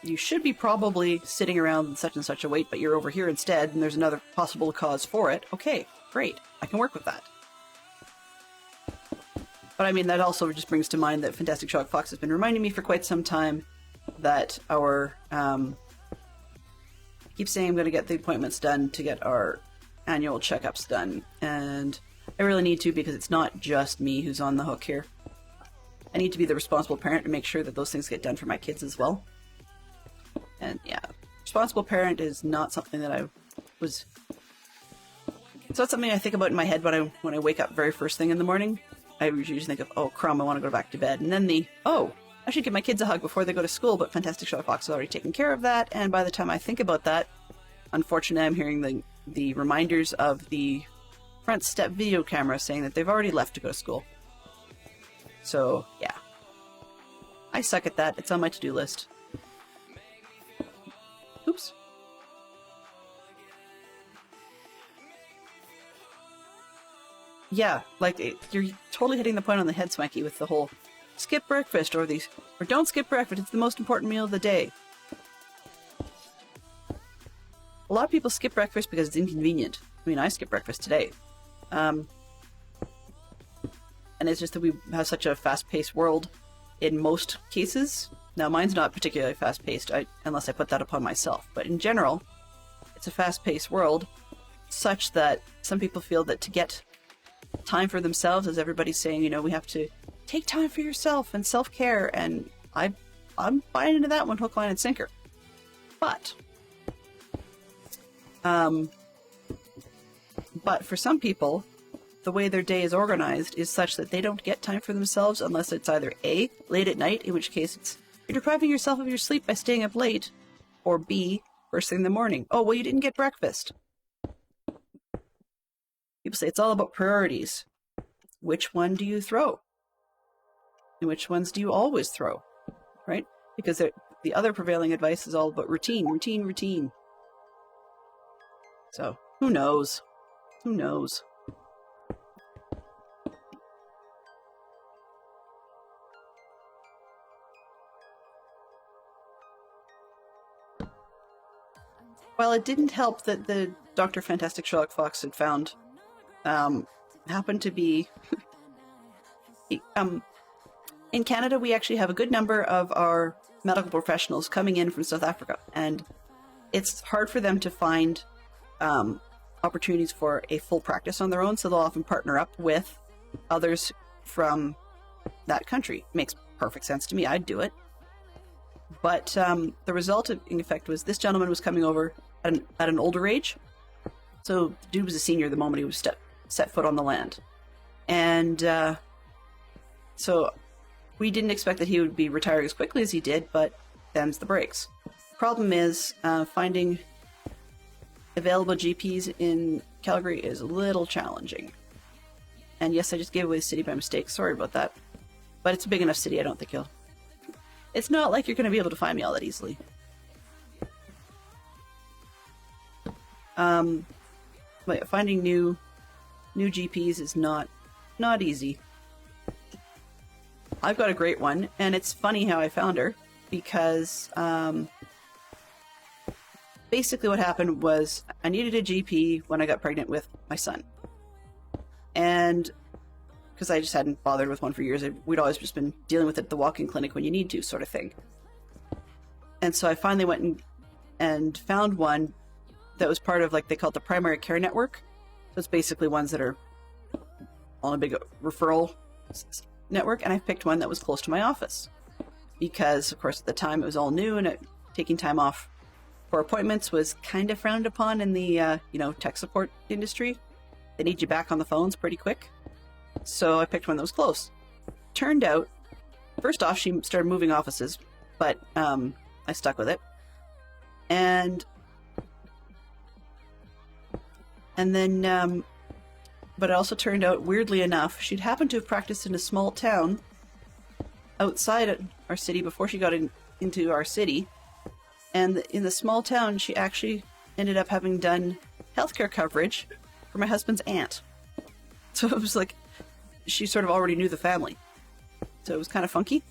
you should be probably sitting around such and such a weight, but you're over here instead, and there's another possible cause for it, okay, Great, I can work with that. But I mean, that also just brings to mind that Fantastic Sherlock Fox has been reminding me for quite some time that our... I keep saying I'm going to get the appointments done to get our annual checkups done. And I really need to, because it's not just me who's on the hook here. I need to be the responsible parent and make sure that those things get done for my kids as well. And yeah, responsible parent is not something that I was... It's not something I think about in my head when I wake up very first thing in the morning. I usually just think of, oh, crumb, I want to go back to bed. And then I should give my kids a hug before they go to school, but Fantastic Sherlock Fox has already taken care of that. And by the time I think about that, unfortunately, I'm hearing the reminders of the front step video camera saying that they've already left to go to school. So, yeah. I suck at that. It's on my to-do list. Oops. Yeah, like, you're totally hitting the point on the head, Swanky, with the whole skip breakfast or don't skip breakfast, it's the most important meal of the day. A lot of people skip breakfast because it's inconvenient. I mean, I skipped breakfast today. And it's just that we have such a fast-paced world in most cases. Now, mine's not particularly fast-paced, unless I put that upon myself. But in general, it's a fast-paced world such that some people feel that to get time for themselves, as everybody's saying, you know, we have to take time for yourself and self-care, and I'm buying into that one hook, line, and sinker. But for some people, the way their day is organized is such that they don't get time for themselves unless it's either A, late at night, in which case you're depriving yourself of your sleep by staying up late, or B, first thing in the morning. Oh, well, you didn't get breakfast. People say it's all about priorities. Which one do you throw? And which ones do you always throw? Right? Because the other prevailing advice is all about routine, routine, routine. So, who knows? Who knows? Well, it didn't help that the Dr. Fantastic Sherlock Fox had found happened to be... in Canada, we actually have a good number of our medical professionals coming in from South Africa, and it's hard for them to find opportunities for a full practice on their own, so they'll often partner up with others from that country. Makes perfect sense to me. I'd do it. But the result, in effect, was this gentleman was coming over at an older age. So the dude was a senior the moment he was set foot on the land. And so we didn't expect that he would be retiring as quickly as he did, but them's the breaks. Problem is, finding available GPs in Calgary is a little challenging. And yes, I just gave away the city by mistake. Sorry about that. But it's a big enough city, I don't think you'll... It's not like you're going to be able to find me all that easily. But finding new GPs is not easy. I've got a great one, and it's funny how I found her, because basically what happened was I needed a GP when I got pregnant with my son. And because I just hadn't bothered with one for years, we'd always just been dealing with it at the walk-in clinic when you need to, sort of thing. And so I finally went and found one that was part of, like, they call it the primary care network. So it's basically ones that are on a big referral network, and I picked one that was close to my office. Because, of course, at the time it was all new, and taking time off for appointments was kind of frowned upon in the, tech support industry. They need you back on the phones pretty quick. So I picked one that was close. Turned out, first off, she started moving offices, but I stuck with it. And then, but it also turned out, weirdly enough, she'd happened to have practiced in a small town outside our city before she got into our city. And in the small town, she actually ended up having done healthcare coverage for my husband's aunt. So it was like, she sort of already knew the family. So it was kind of funky.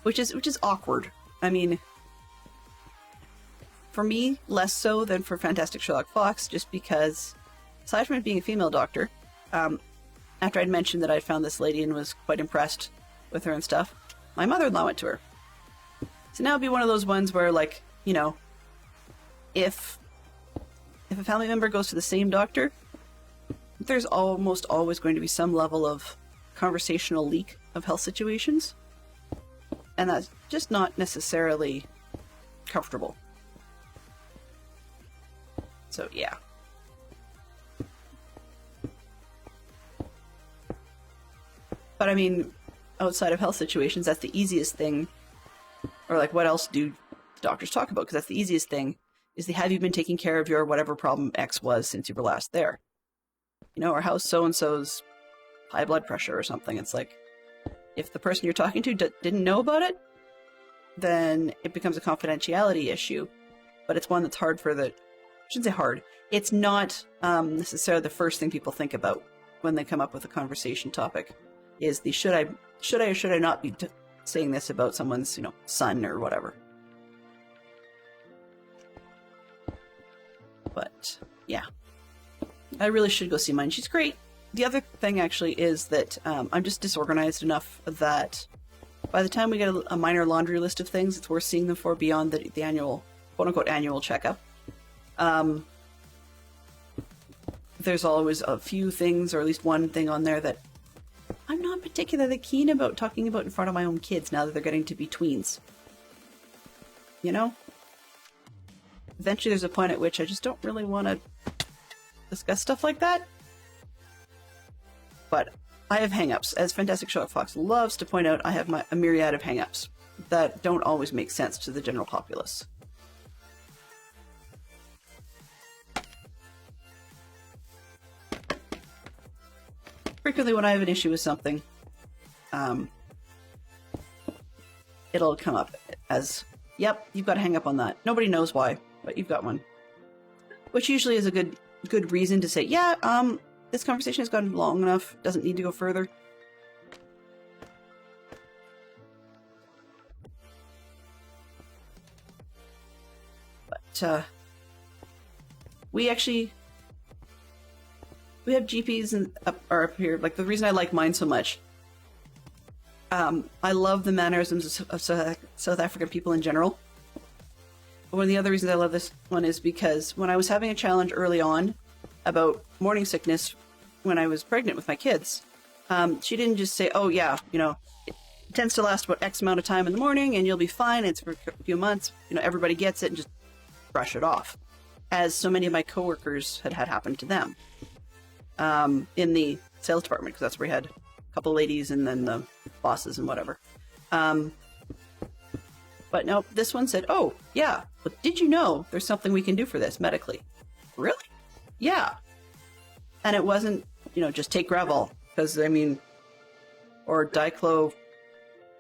Which is awkward. I mean, For me, less so than for Fantastic Sherlock Fox, just because, aside from it being a female doctor, after I'd mentioned that I'd found this lady and was quite impressed with her and stuff, my mother-in-law went to her. So now it'd be one of those ones where, like, you know, if a family member goes to the same doctor, there's almost always going to be some level of conversational leak of health situations. And that's just not necessarily comfortable. So, yeah. But I mean, outside of health situations, that's the easiest thing. Or like, what else do doctors talk about? Because that's the easiest thing, is the have you been taking care of your whatever problem X was since you were last there? You know, or how's so-and-so's high blood pressure or something. It's like, if the person you're talking to didn't know about it, then it becomes a confidentiality issue. But it's one that's hard for the... I shouldn't say hard. It's not necessarily the first thing people think about when they come up with a conversation topic, is the should I or should I not be saying this about someone's, you know, son or whatever. But, yeah. I really should go see mine. She's great. The other thing, actually, is that I'm just disorganized enough that by the time we get a minor laundry list of things, it's worth seeing them for beyond the annual, quote-unquote, annual checkup. There's always a few things, or at least one thing on there that I'm not particularly keen about talking about in front of my own kids now that they're getting to be tweens. You know? Eventually there's a point at which I just don't really want to discuss stuff like that. But I have hang-ups. As Fantastic Sherlock Fox loves to point out, I have a myriad of hang-ups that don't always make sense to the general populace. Frequently when I have an issue with something, it'll come up as, yep, you've got a hang-up on that. Nobody knows why, but you've got one. Which usually is a good reason to say, yeah, this conversation has gone long enough, doesn't need to go further. But, we have GPs up here. Like, the reason I like mine so much, I love the mannerisms of South African people in general. But one of the other reasons I love this one is because when I was having a challenge early on about morning sickness when I was pregnant with my kids, she didn't just say, oh yeah, you know, it tends to last about X amount of time in the morning and you'll be fine, it's for a few months, you know, everybody gets it, and just brush it off. As so many of my coworkers had happen to them. In the sales department, because that's where we had a couple of ladies and then the bosses and whatever. But no, this one said, oh, yeah, but did you know there's something we can do for this medically? Really? Yeah. And it wasn't, you know, just take Gravol, because, I mean, or diclo,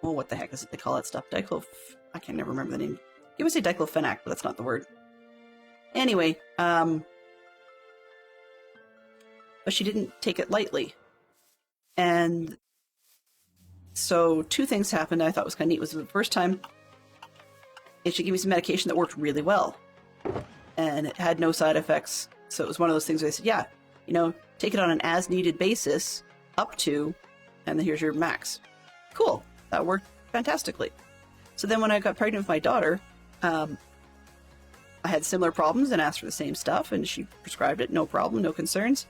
oh, what the heck is it they call that stuff? I can't never remember the name. You would say diclofenac, but that's not the word. Anyway, but she didn't take it lightly. And so two things happened I thought was kind of neat. Was the first time she gave me some medication that worked really well. And it had no side effects. So it was one of those things where they said, yeah, you know, take it on an as-needed basis up to, and then here's your max. Cool. That worked fantastically. So then when I got pregnant with my daughter, I had similar problems and asked for the same stuff, and she prescribed it, no problem, no concerns.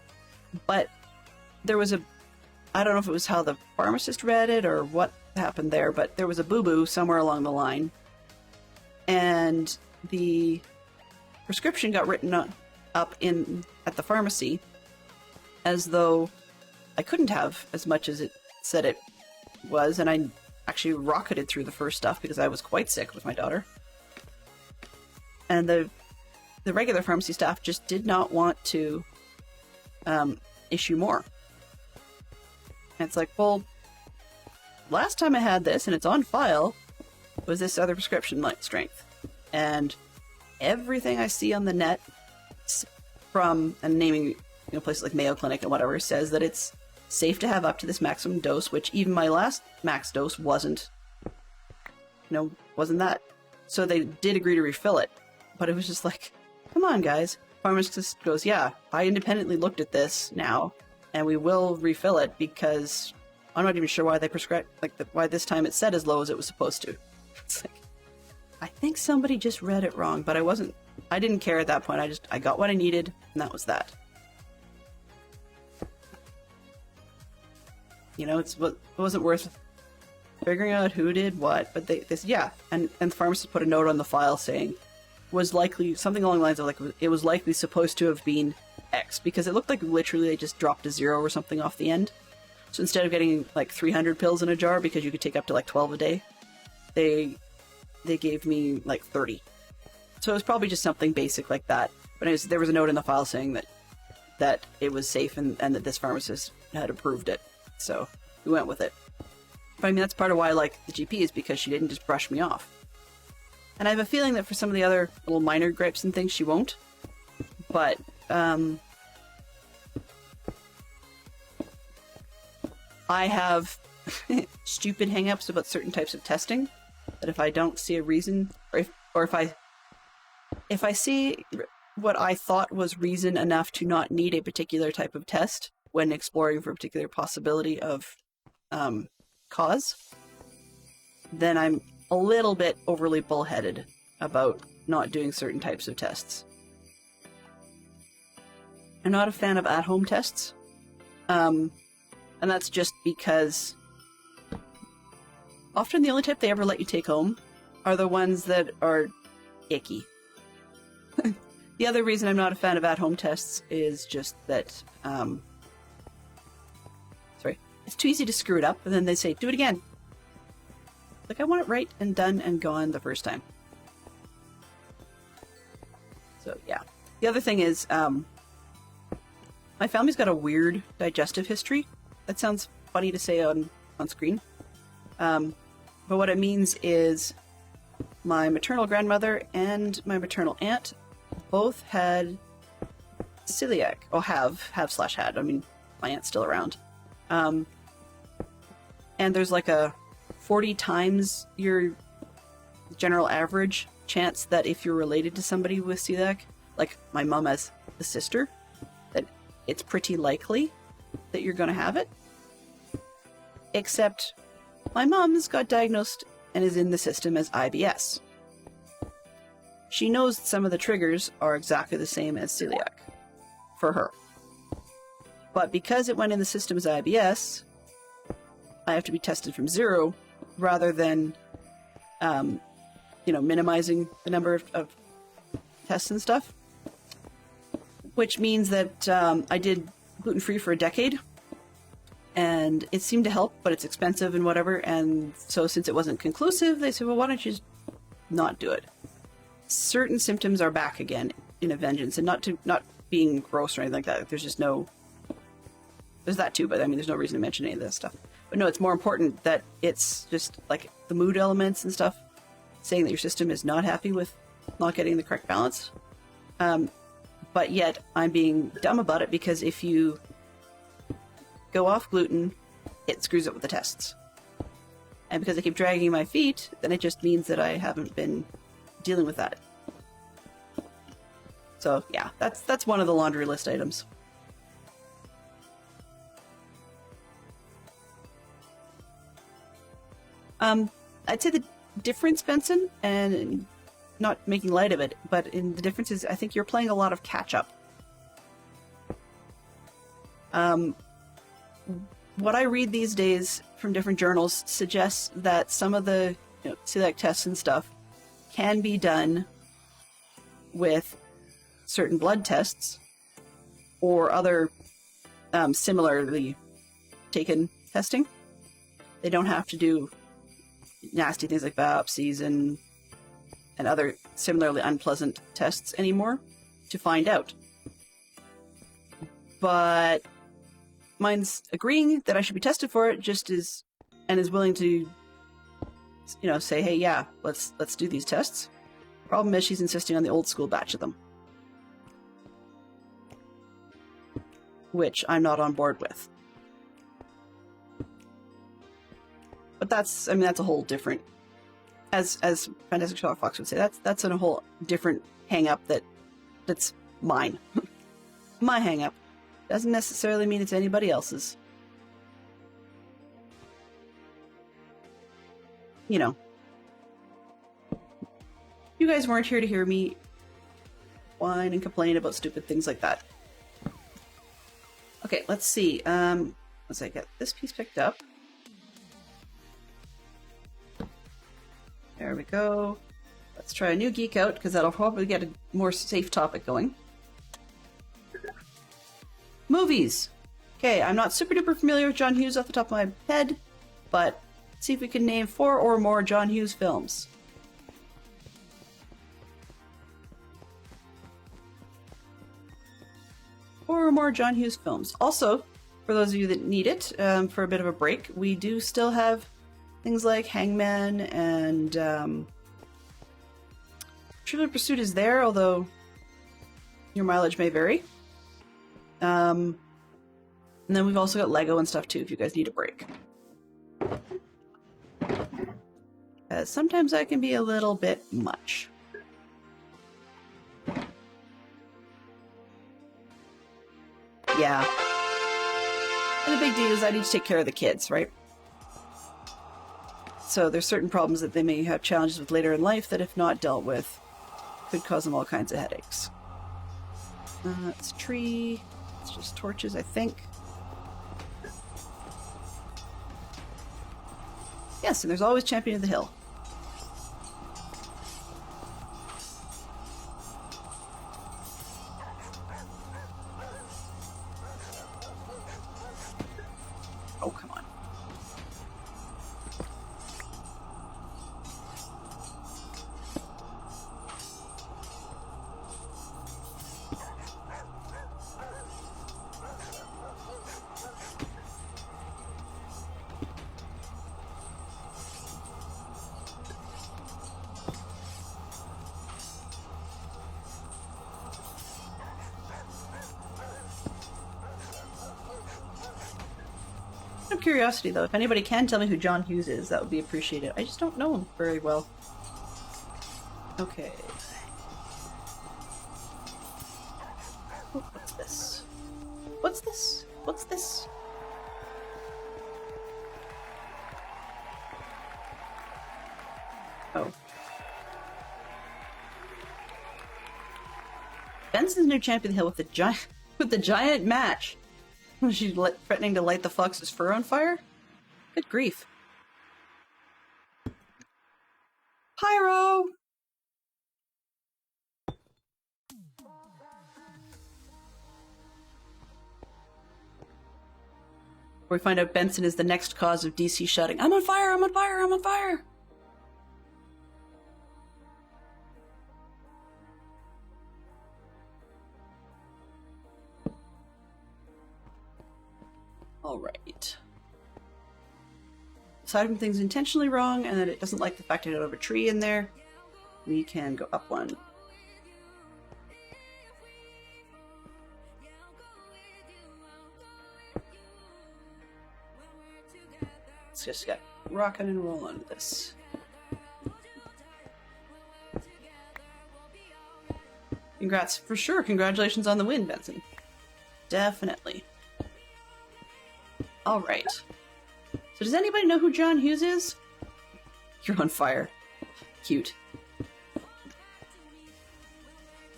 But there was I don't know if it was how the pharmacist read it or what happened there, but there was a boo-boo somewhere along the line. And the prescription got written up at the pharmacy as though I couldn't have as much as it said it was, and I actually rocketed through the first stuff because I was quite sick with my daughter. And the regular pharmacy staff just did not want to issue more. And it's like, well, last time I had this, and it's on file, was this other prescription like strength. And everything I see on the net from, and naming, you know, places like Mayo Clinic and whatever, says that it's safe to have up to this maximum dose, which even my last max dose wasn't that. So they did agree to refill it. But it was just like, come on, guys. Pharmacist goes, yeah, I independently looked at this now, and we will refill it because I'm not even sure why they prescribed, why this time it set as low as it was supposed to. It's like, I think somebody just read it wrong, but I didn't care at that point. I got what I needed, and that was that. You know, it wasn't worth figuring out who did what, but they said, yeah. And the pharmacist put a note on the file saying, was likely, something along the lines of, like, it was likely supposed to have been X, because it looked like literally they just dropped a 0 or something off the end. So instead of getting, like, 300 pills in a jar, because you could take up to, like, 12 a day, they gave me, like, 30. So it was probably just something basic like that. But there was a note in the file saying that it was safe and that this pharmacist had approved it. So we went with it. But I mean, that's part of why I like the GP, is because she didn't just brush me off. And I have a feeling that for some of the other little minor gripes and things, she won't. But, I have stupid hang-ups about certain types of testing, that if I don't see a reason, or if I see what I thought was reason enough to not need a particular type of test when exploring for a particular possibility of cause, then I'm a little bit overly bullheaded about not doing certain types of tests. I'm not a fan of at-home tests, and that's just because often the only type they ever let you take home are the ones that are icky. The other reason I'm not a fan of at-home tests is just that, it's too easy to screw it up, and then they say, do it again. Like, I want it right and done and gone the first time. So, yeah. The other thing is, my family's got a weird digestive history. That sounds funny to say on screen. But what it means is my maternal grandmother and my maternal aunt both had celiac. Or have/had. I mean, my aunt's still around. And there's like a 40 times your general average chance that if you're related to somebody with celiac, like my mom as the sister, that it's pretty likely that you're going to have it. Except my mom's got diagnosed and is in the system as IBS. She knows some of the triggers are exactly the same as celiac for her. But because it went in the system as IBS, I have to be tested from 0 rather than, minimizing the number of tests and stuff. Which means that I did gluten-free for a decade, and it seemed to help, but it's expensive and whatever. And so since it wasn't conclusive, they said, well, why don't you just not do it? Certain symptoms are back again in a vengeance, and not being gross or anything like that. There's that too, but I mean, there's no reason to mention any of this stuff. But no, it's more important that it's just like the mood elements and stuff, saying that your system is not happy with not getting the correct balance. But yet I'm being dumb about it, because if you go off gluten, it screws up with the tests. And because I keep dragging my feet, then it just means that I haven't been dealing with that. So yeah, that's one of the laundry list items. I'd say the difference, Benson, and not making light of it, but the difference is I think you're playing a lot of catch-up. What I read these days from different journals suggests that some of the celiac tests and stuff can be done with certain blood tests or other similarly taken testing. They don't have to do nasty things like biopsies and other similarly unpleasant tests anymore to find out. But mine's agreeing that I should be tested for it, just as, and is willing to, say, hey, yeah, let's do these tests. Problem is, she's insisting on the old school batch of them, which I'm not on board with. But that's a whole different as Fantastic Sherlock Fox would say, that's a whole different hang-up that's mine. My hang-up. Doesn't necessarily mean it's anybody else's. You know. You guys weren't here to hear me whine and complain about stupid things like that. Okay, let's see. Once I get this piece picked up. There we go. Let's try a new geek out, because that'll probably get a more safe topic going. Movies! Okay, I'm not super duper familiar with John Hughes off the top of my head, but let's see if we can name 4 or more John Hughes films. Or more John Hughes films. Also, for those of you that need it, for a bit of a break, we do still have things like Hangman and Trivial Pursuit is there, although your mileage may vary. And then we've also got Lego and stuff too, if you guys need a break. Sometimes that can be a little bit much. Yeah. And the big deal is I need to take care of the kids, right? So there's certain problems that they may have challenges with later in life that, if not dealt with, could cause them all kinds of headaches. It's a tree. It's just torches, I think. Yes, and there's always Champion of the Hill. Oh, come on. Out of curiosity, though, if anybody can tell me who John Hughes is, that would be appreciated. I just don't know him very well. Okay. Oh, what's this? What's this? What's this? Oh. Benson's new Champion of the Hill with the giant match. She's threatening to light the fox's fur on fire? Good grief. Pyro! We find out Benson is the next cause of DC shouting, "I'm on fire! I'm on fire! I'm on fire!" Alright. Aside from things intentionally wrong and that it doesn't like the fact I don't have a tree in there, we can go up one. Let's just get rocking and rolling with this. Congrats, for sure. Congratulations on the win, Benson. Definitely. Alright. So does anybody know who John Hughes is? You're on fire. Cute.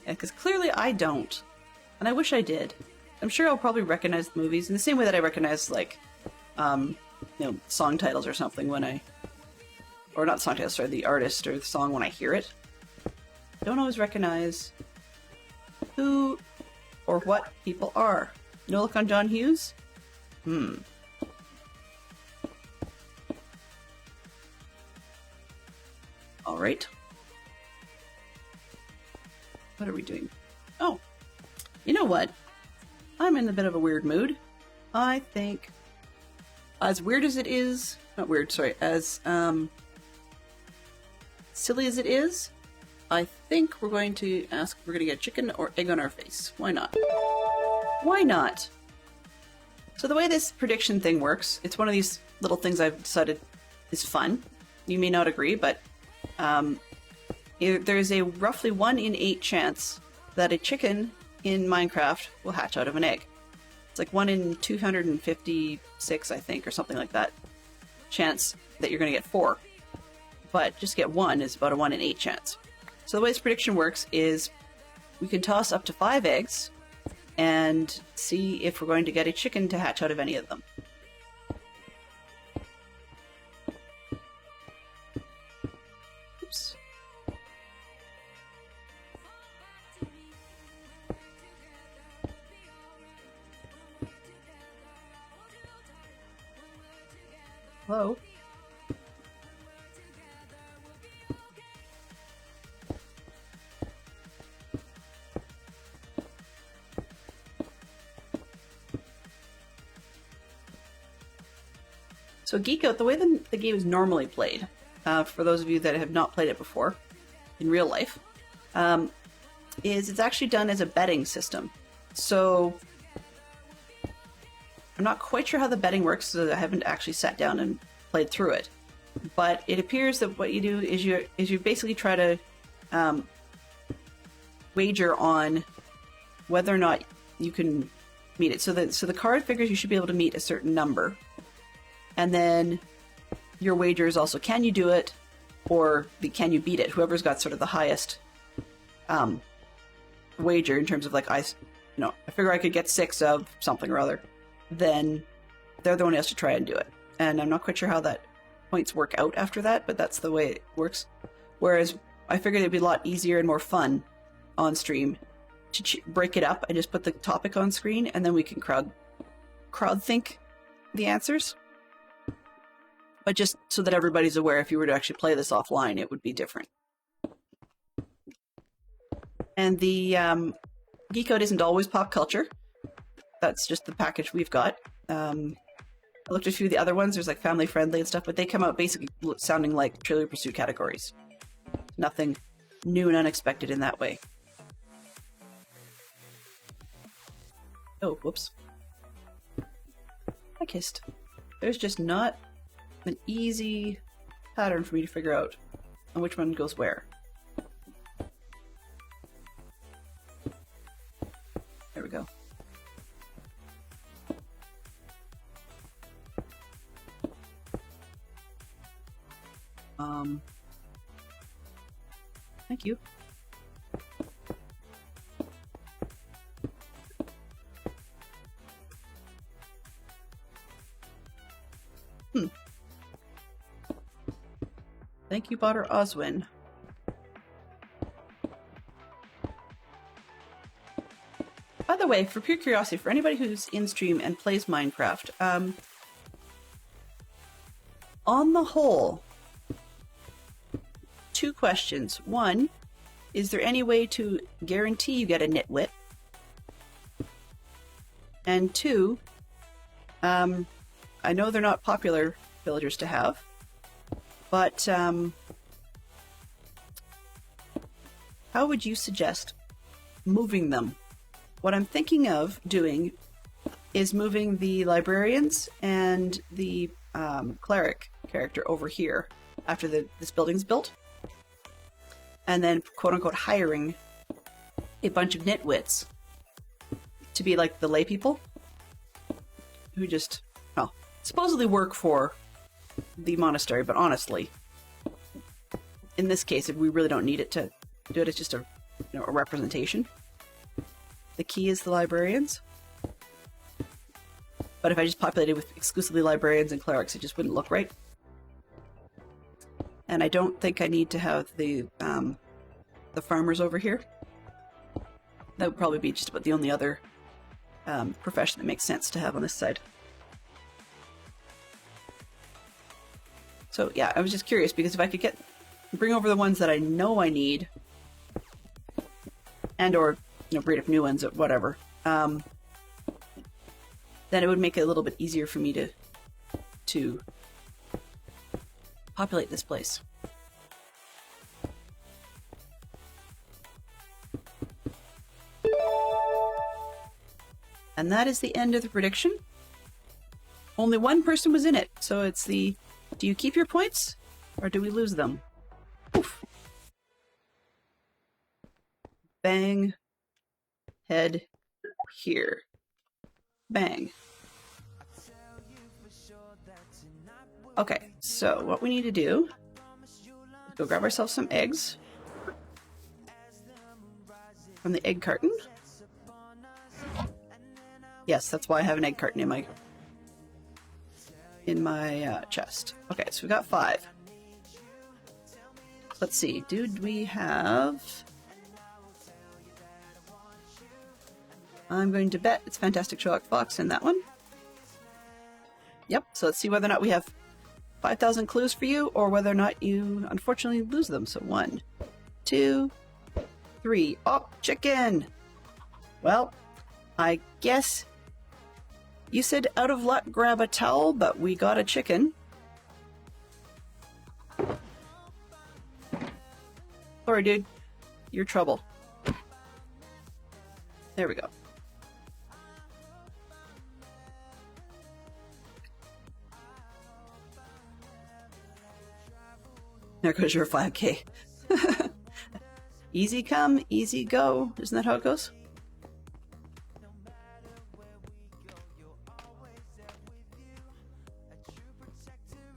Yeah, because clearly I don't. And I wish I did. I'm sure I'll probably recognize the movies in the same way that I recognize, like, song titles or something when I... Or not song titles, sorry, the artist or the song when I hear it. Don't always recognize who or what people are. No look on John Hughes? Alright. What are we doing? Oh, you know what? I'm in a bit of a weird mood. I think, as weird as it is, not weird, sorry, as silly as it is, I think we're going to ask if we're going to get chicken or egg on our face. Why not? Why not? So the way this prediction thing works, it's one of these little things I've decided is fun. You may not agree, but There's a roughly 1 in 8 chance that a chicken in Minecraft will hatch out of an egg. It's like 1 in 256, I think, or something like that, chance that you're going to get 4. But just get 1 is about a 1 in 8 chance. So the way this prediction works is we can toss up to 5 eggs and see if we're going to get a chicken to hatch out of any of them. Oops. Hello? So Geekout, the way the game is normally played, for those of you that have not played it before, in real life, is it's actually done as a betting system. So I'm not quite sure how the betting works, so I haven't actually sat down and played through it. But it appears that what you do is you basically try to wager on whether or not you can meet it. So the card figures you should be able to meet a certain number. And then your wager is also, can you do it, or can you beat it? Whoever's got sort of the highest wager in terms of like, I figure I could get 6 of something or other, then they're the one who has to try and do it. And I'm not quite sure how that points work out after that, but that's the way it works. Whereas I figured it'd be a lot easier and more fun on stream to break it up and just put the topic on screen, and then we can crowd think the answers. But just so that everybody's aware, if you were to actually play this offline, it would be different. And the geekout isn't always pop culture. That's just the package we've got. I looked at a few of the other ones. There's like family friendly and stuff, but they come out basically sounding like Trivial Pursuit categories. Nothing new and unexpected in that way. Oh, whoops. I kissed. There's just not an easy pattern for me to figure out on which one goes where. There we go. Thank you. Thank you, Botter Oswin. By the way, for pure curiosity, for anybody who's in stream and plays Minecraft, on the whole, 2 questions. 1, is there any way to guarantee you get a nitwit? And 2, I know they're not popular villagers to have, but how would you suggest moving them? What I'm thinking of doing is moving the librarians and the cleric character over here after this building's built, and then quote-unquote hiring a bunch of nitwits to be like the lay people who just, well, supposedly work for the monastery, but honestly, in this case, we really don't need it to do it. It's just a representation. The key is the librarians. But if I just populated with exclusively librarians and clerics, it just wouldn't look right. And I don't think I need to have the farmers over here. That would probably be just about the only other profession that makes sense to have on this side. So yeah, I was just curious, because if I could bring over the ones that I know I need, and or breed up new ones or whatever, then it would make it a little bit easier for me to populate this place. And that is the end of the prediction. Only one person was in it, so it's the, do you keep your points or do we lose them? Oof. Bang. Head here. Bang. Okay, so what we need to do is go grab ourselves some eggs from the egg carton. Yes, that's why I have an egg carton in my chest. Okay, so we got 5. Let's see, did we have... I'm going to bet it's Fantastic Sherlock Fox in that one. Yep, so let's see whether or not we have 5,000 clues for you, or whether or not you unfortunately lose them. So 1, 2, 3. Oh, chicken! Well, I guess you said out of luck grab a towel, but we got a chicken. Sorry, dude. You're trouble. There we go. There goes your 5K. Easy come, easy go. Isn't that how it goes?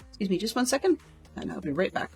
Excuse me, just 1 second, and I'll be right back.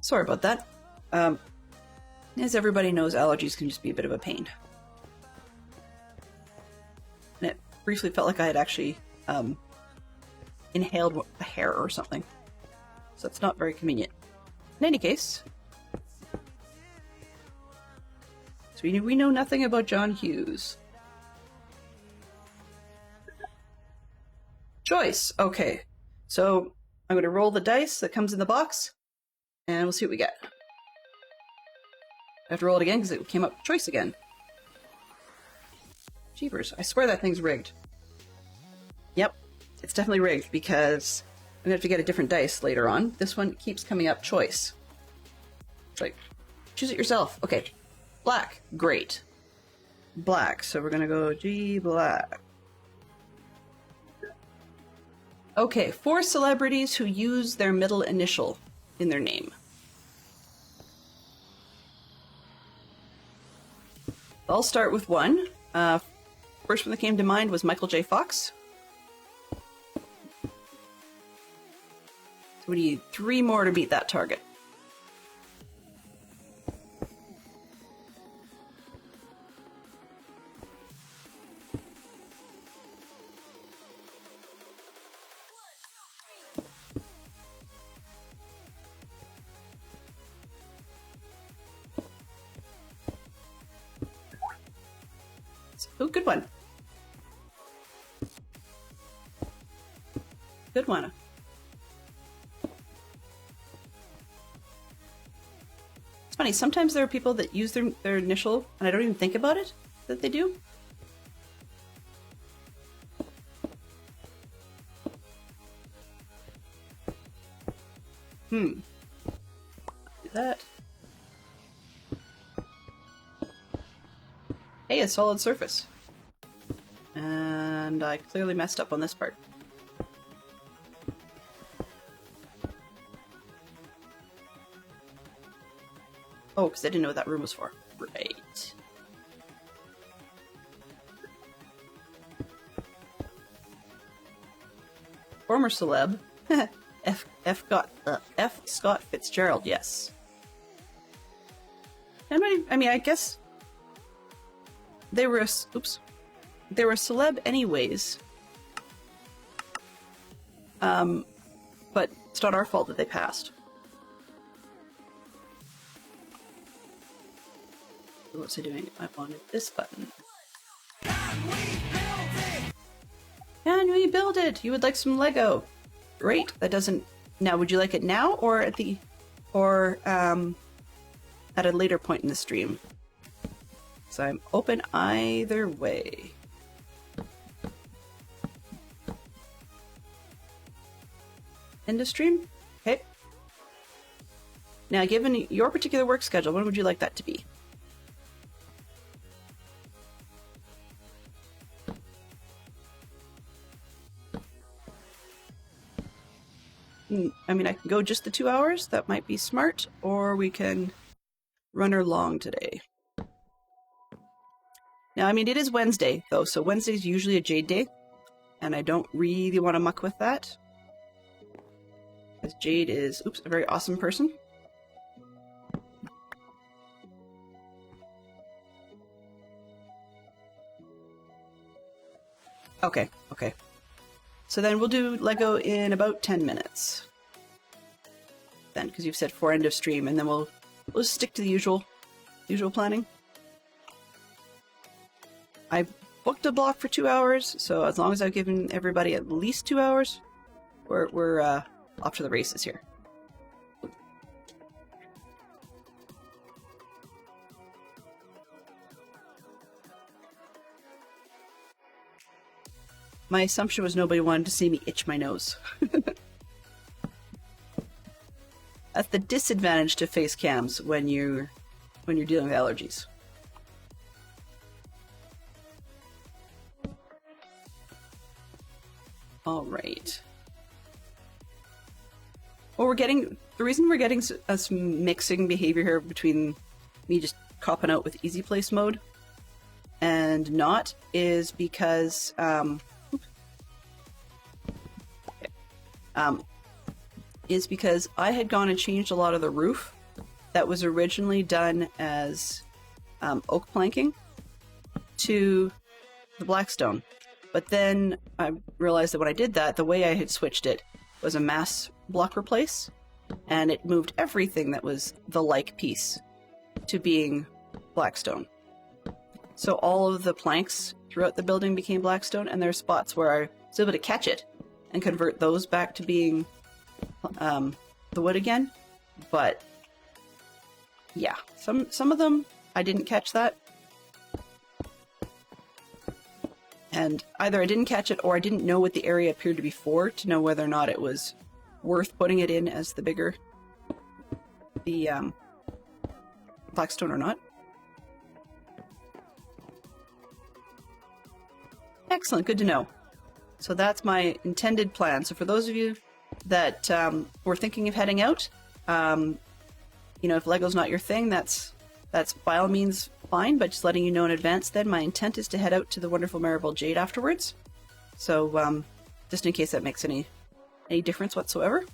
Sorry about that. As everybody knows, allergies can just be a bit of a pain. And it briefly felt like I had actually inhaled a hair or something. So it's not very convenient. In any case, so we know nothing about John Hughes. Choice. Okay. So I'm going to roll the dice that comes in the box. And we'll see what we get. I have to roll it again because it came up choice again. Jeepers, I swear that thing's rigged. Yep, it's definitely rigged because I'm going to have to get a different dice later on. This one keeps coming up choice. It's like, choose it yourself. Okay, black, great. Black, so we're going to go G black. Okay, 4 celebrities who use their middle initial in their name. I'll start with 1. First one that came to mind was Michael J. Fox. So we need 3 more to beat that target. Oh, good one. Good one. It's funny, sometimes there are people that use their initial, and I don't even think about it, that they do. Do that. Hey, a solid surface. And I clearly messed up on this part. Oh, because I didn't know what that room was for. Right. Former celeb. F. Scott Fitzgerald, yes. I mean, I guess they were they were a celeb anyways. But it's not our fault that they passed. what was I doing? I wanted this button. Can we build it? You would like some Lego. Great. That doesn't... Now, would you like it now or at the... or at a later point in the stream? So I'm open either way. End of stream? Okay. Now, given your particular work schedule, when would you like that to be? I mean, I can go just the 2 hours. That might be smart. Or we can run her long today. Now, I mean, it is Wednesday, though, so Wednesday is usually a Jade day. And I don't really want to muck with that. Because Jade is, oops, a very awesome person. Okay, okay. So then we'll do Lego in about 10 minutes. Then, because you've said for end of stream, and then we'll just stick to the usual planning. I booked a block for 2 hours, so as long as I've given everybody at least 2 hours, we're off to the races here. My assumption was nobody wanted to see me itch my nose. That's the disadvantage to face cams when you're dealing with allergies. All right. Well, the reason we're getting some mixing behavior here between me just copping out with easy place mode and not is because I had gone and changed a lot of the roof that was originally done as oak planking to the blackstone. But then I realized that when I did that, the way I had switched it was a mass block replace, and it moved everything that was the like piece to being blackstone. So all of the planks throughout the building became blackstone, and there are spots where I was able to catch it and convert those back to being the wood again. But yeah, some of them I didn't catch that. And either I didn't catch it or I didn't know what the area appeared to be for to know whether or not it was worth putting it in as the blackstone or not. Excellent, good to know. So that's my intended plan. So for those of you that were thinking of heading out, you know, if Lego's not your thing, that's by all means fine, but just letting you know in advance then my intent is to head out to the wonderful Maribel Jade afterwards. So just in case that makes any difference whatsoever.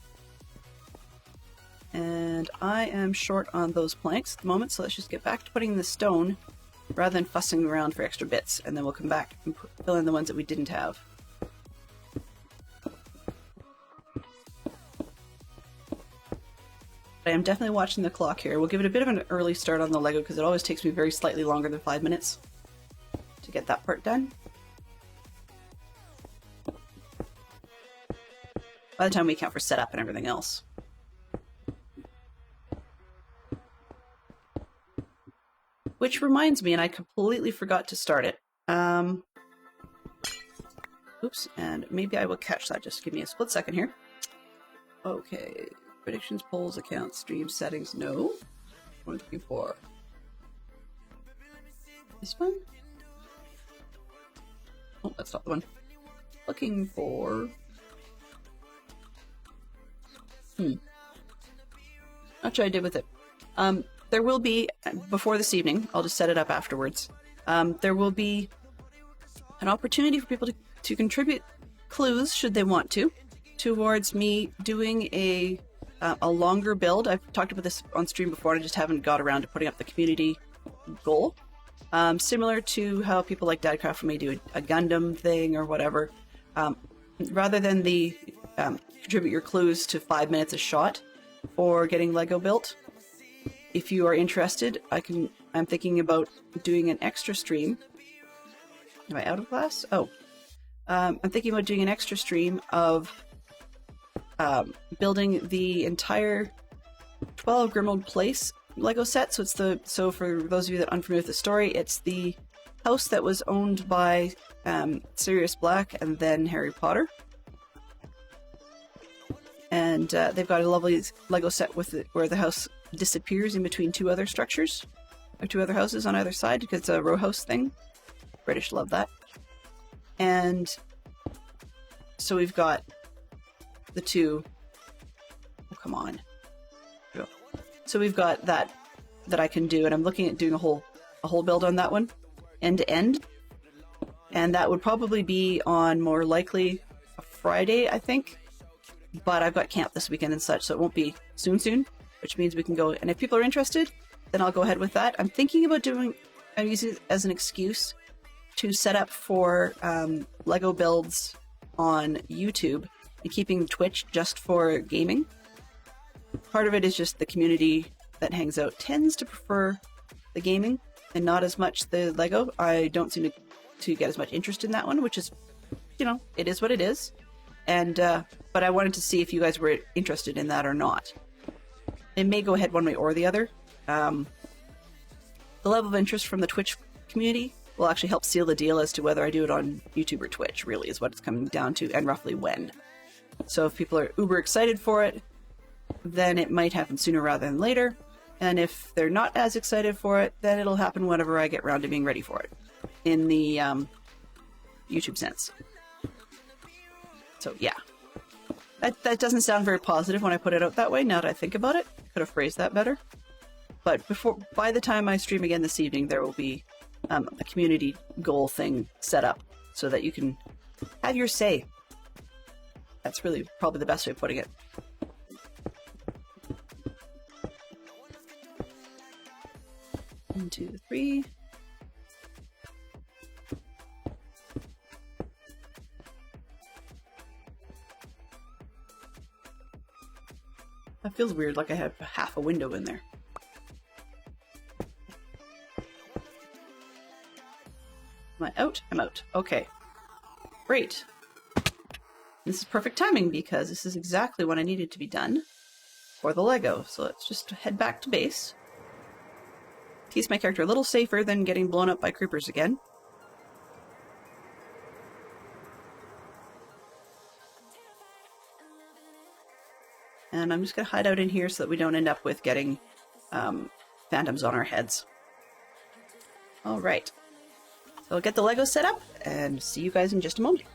And I am short on those planks at the moment, so let's just get back to putting the stone rather than fussing around for extra bits, and then we'll come back and fill in the ones that we didn't have. I am definitely watching the clock here. We'll give it a bit of an early start on the Lego because it always takes me very slightly longer than 5 minutes to get that part done. By the time we account for setup and everything else. Which reminds me, and I completely forgot to start it. Oops, and maybe I will catch that. Just give me a split second here. Okay. Predictions, polls, accounts, stream settings, no. What am I looking for? This one? Oh, that's not the one. Looking for... Not sure what I did with it. There will be, before this evening, I'll just set it up afterwards, there will be an opportunity for people to contribute clues, should they want to, towards me doing a longer build. I've talked about this on stream before, and I just haven't got around to putting up the community goal. Similar to how people like Dadcraft may do a Gundam thing or whatever. Rather than the contribute your clues to 5 minutes a shot for getting Lego built, if you are interested, I can I'm thinking about doing an extra stream. Am I out of class? Oh. I'm thinking about doing an extra stream of building the entire 12 Grimald Place Lego set. So for those of you that are unfamiliar with the story, it's the house that was owned by Sirius Black and then Harry Potter. And they've got a lovely Lego set with where the house disappears in between two other structures, or two other houses on either side, because it's a row house thing. British love that. And so we've got the two. Oh, come on. Go. So we've got that I can do, and I'm looking at doing a whole build on that one, end to end. And that would probably be on more likely a Friday, I think. But I've got camp this weekend and such, so it won't be soon, which means we can go. And if people are interested, then I'll go ahead with that. I'm thinking about I'm using it as an excuse to set up for Lego builds on YouTube and keeping Twitch just for gaming. Part of it is just the community that hangs out tends to prefer the gaming and not as much the Lego. I don't seem to get as much interest in that one, which is, it is what it is. And but I wanted to see if you guys were interested in that or not. It may go ahead one way or the other. The level of interest from the Twitch community will actually help seal the deal as to whether I do it on YouTube or Twitch, really, is what it's coming down to, and roughly when. So if people are uber excited for it, then it might happen sooner rather than later. And if they're not as excited for it, then it'll happen whenever I get around to being ready for it, in the YouTube sense. So yeah, that doesn't sound very positive when I put it out that way, now that I think about it. Could have phrased that better. But by the time I stream again this evening, there will be a community goal thing set up so that you can have your say. That's really probably the best way of putting it. One, two, three. That feels weird, like I have half a window in there. Am I out? I'm out. Okay. Great. This is perfect timing because this is exactly what I needed to be done for the Lego. So let's just head back to base. Keeps my character a little safer than getting blown up by creepers again. And I'm just going to hide out in here so that we don't end up with getting phantoms on our heads. Alright. So I'll get the Lego set up and see you guys in just a moment.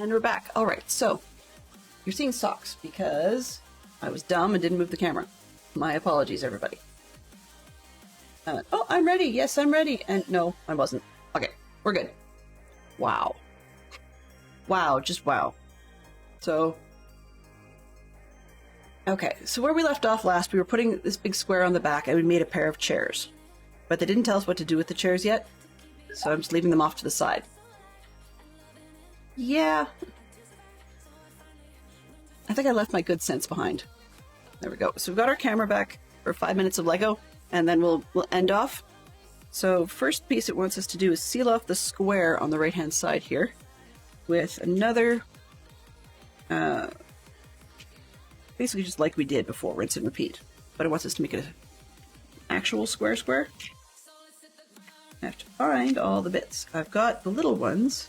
And we're back. Alright, so you're seeing socks because I was dumb and didn't move the camera. My apologies, everybody. Oh, I'm ready. Yes, I'm ready. And no, I wasn't. Okay, we're good. Wow. Wow, just wow. So, okay, so where we left off last, we were putting this big square on the back and we made a pair of chairs. But they didn't tell us what to do with the chairs yet, so I'm just leaving them off to the side. Yeah. I think I left my good sense behind. There we go. So we've got our camera back for 5 minutes of Lego, and then we'll end off. So first piece it wants us to do is seal off the square on the right-hand side here with another, basically just like we did before, rinse and repeat. But it wants us to make it an actual square. I have to find all the bits. I've got the little ones.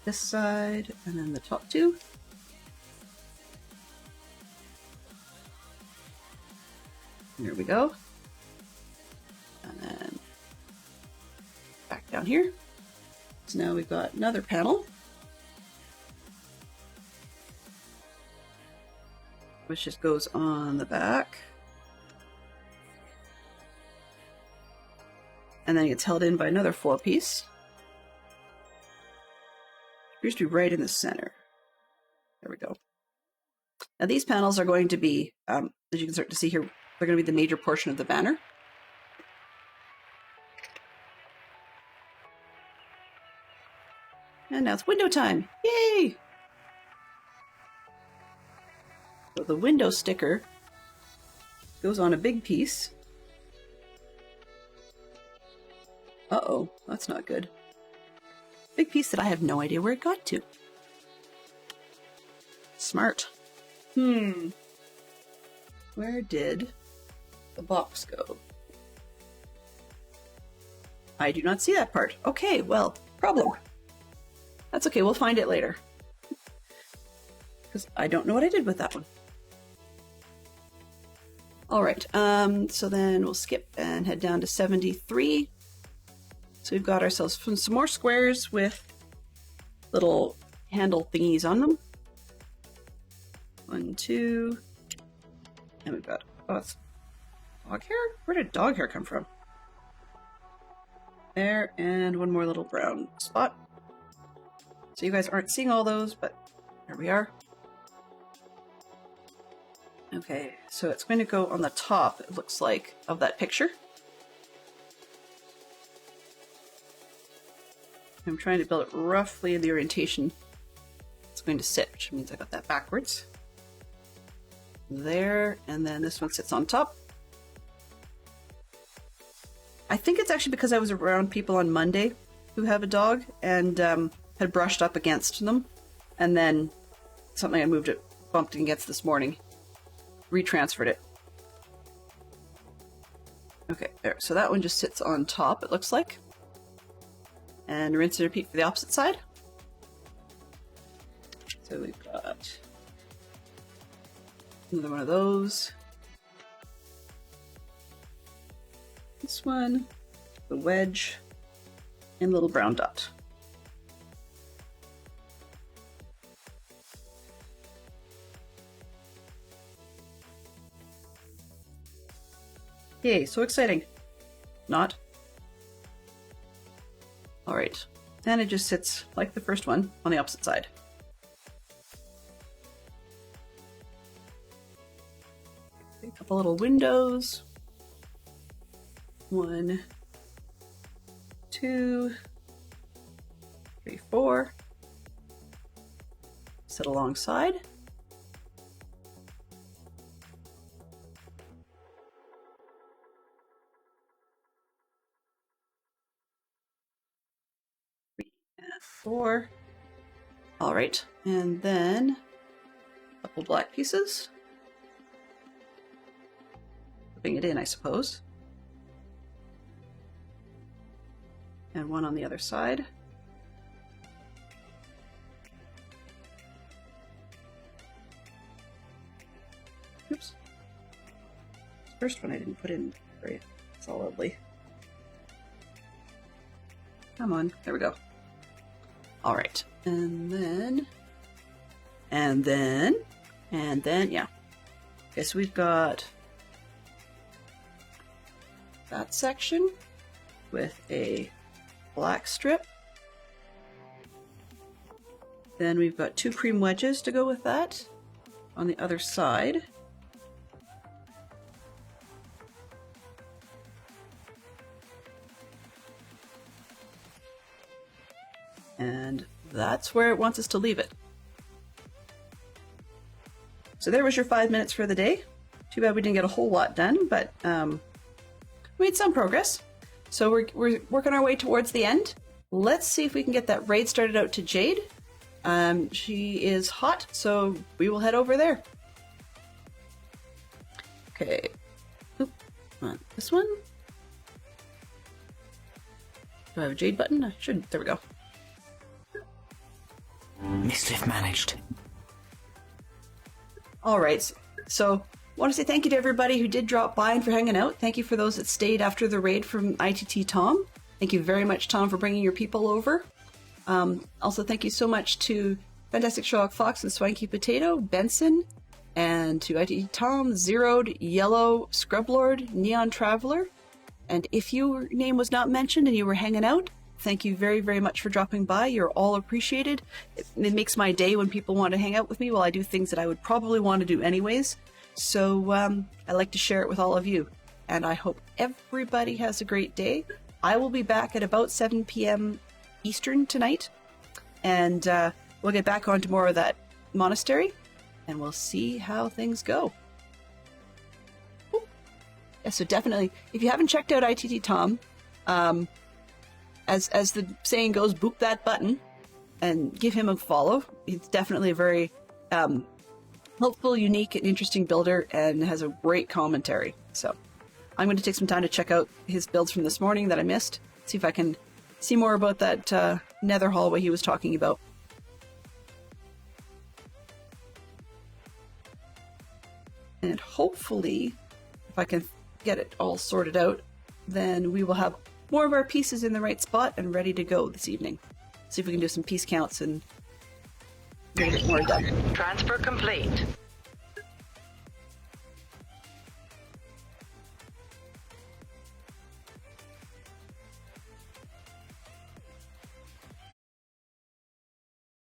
This side, and then the top two. There we go. And then back down here. So now we've got another panel, which just goes on the back. And then it gets held in by another 4-piece. Appears to be right in the center. There we go. Now these panels are going to be, as you can start to see here, they're going to be the major portion of the banner. And now it's window time. Yay! So the window sticker goes on a big piece. Uh-oh, that's not good. Big piece that I have no idea where it got to. Smart. Where did the box go? I do not see that part. Okay, well, problem. That's okay, we'll find it later. Because I don't know what I did with that one. Alright, so then we'll skip and head down to 73. So we've got ourselves some more squares with little handle thingies on them. 1, 2, and we've got, oh, it's dog hair? Where did dog hair come from? There, and one more little brown spot. So you guys aren't seeing all those, but there we are. Okay, so it's going to go on the top, it looks like, of that picture. I'm trying to build it roughly in the orientation it's going to sit, which means I got that backwards. There, and then this one sits on top. I think it's actually because I was around people on Monday who have a dog and had brushed up against them, and then something I moved it, bumped against this morning, retransferred it. Okay, there. So that one just sits on top, it looks like. And rinse and repeat for the opposite side. So we've got another one of those. This one, the wedge, and little brown dot. Yay, so exciting. Not. Alright, and it just sits like the first one on the opposite side. A couple little windows. 1, 2, 3, 4. Sit alongside. And 4. All right, and then a couple black pieces. Putting it in, I suppose. And one on the other side. Oops. This first one I didn't put in right solidly. Come on, there we go. All right, and then, yeah. Okay, so we've got that section with a black strip. Then we've got 2 cream wedges to go with that on the other side. And that's where it wants us to leave it. So there was your 5 minutes for the day. Too bad we didn't get a whole lot done, but we made some progress. So we're working our way towards the end. Let's see if we can get that raid started out to Jade. She is hot, so we will head over there. Okay. Oop, on this one. Do I have a Jade button? I should. There we go. Mischief managed. All right. So I want to say thank you to everybody who did drop by and for hanging out. Thank you for those that stayed after the raid from ITT Tom. Thank you very much, Tom, for bringing your people over. Also, thank you so much to Fantastic Sherlock Fox and Swanky Potato, Benson, and to ITT Tom, Zeroed, Yellow, Scrublord, Neon Traveler. And if your name was not mentioned and you were hanging out, thank you very, very much for dropping by. You're all appreciated. It makes my day when people want to hang out with me while I do things that I would probably want to do anyways. So I like to share it with all of you. And I hope everybody has a great day. I will be back at about 7 p.m. Eastern tonight. And we'll get back onto more of that monastery. And we'll see how things go. Ooh. Yeah, so definitely, if you haven't checked out ITT Tom, as the saying goes, boop that button and give him a follow. He's definitely a very helpful, unique, and interesting builder and has a great commentary. So I'm going to take some time to check out his builds from this morning that I missed. See if I can see more about that nether hallway he was talking about. And hopefully, if I can get it all sorted out, then we will have more of our pieces in the right spot and ready to go this evening. See if we can do some piece counts and get a bit more done. Transfer complete.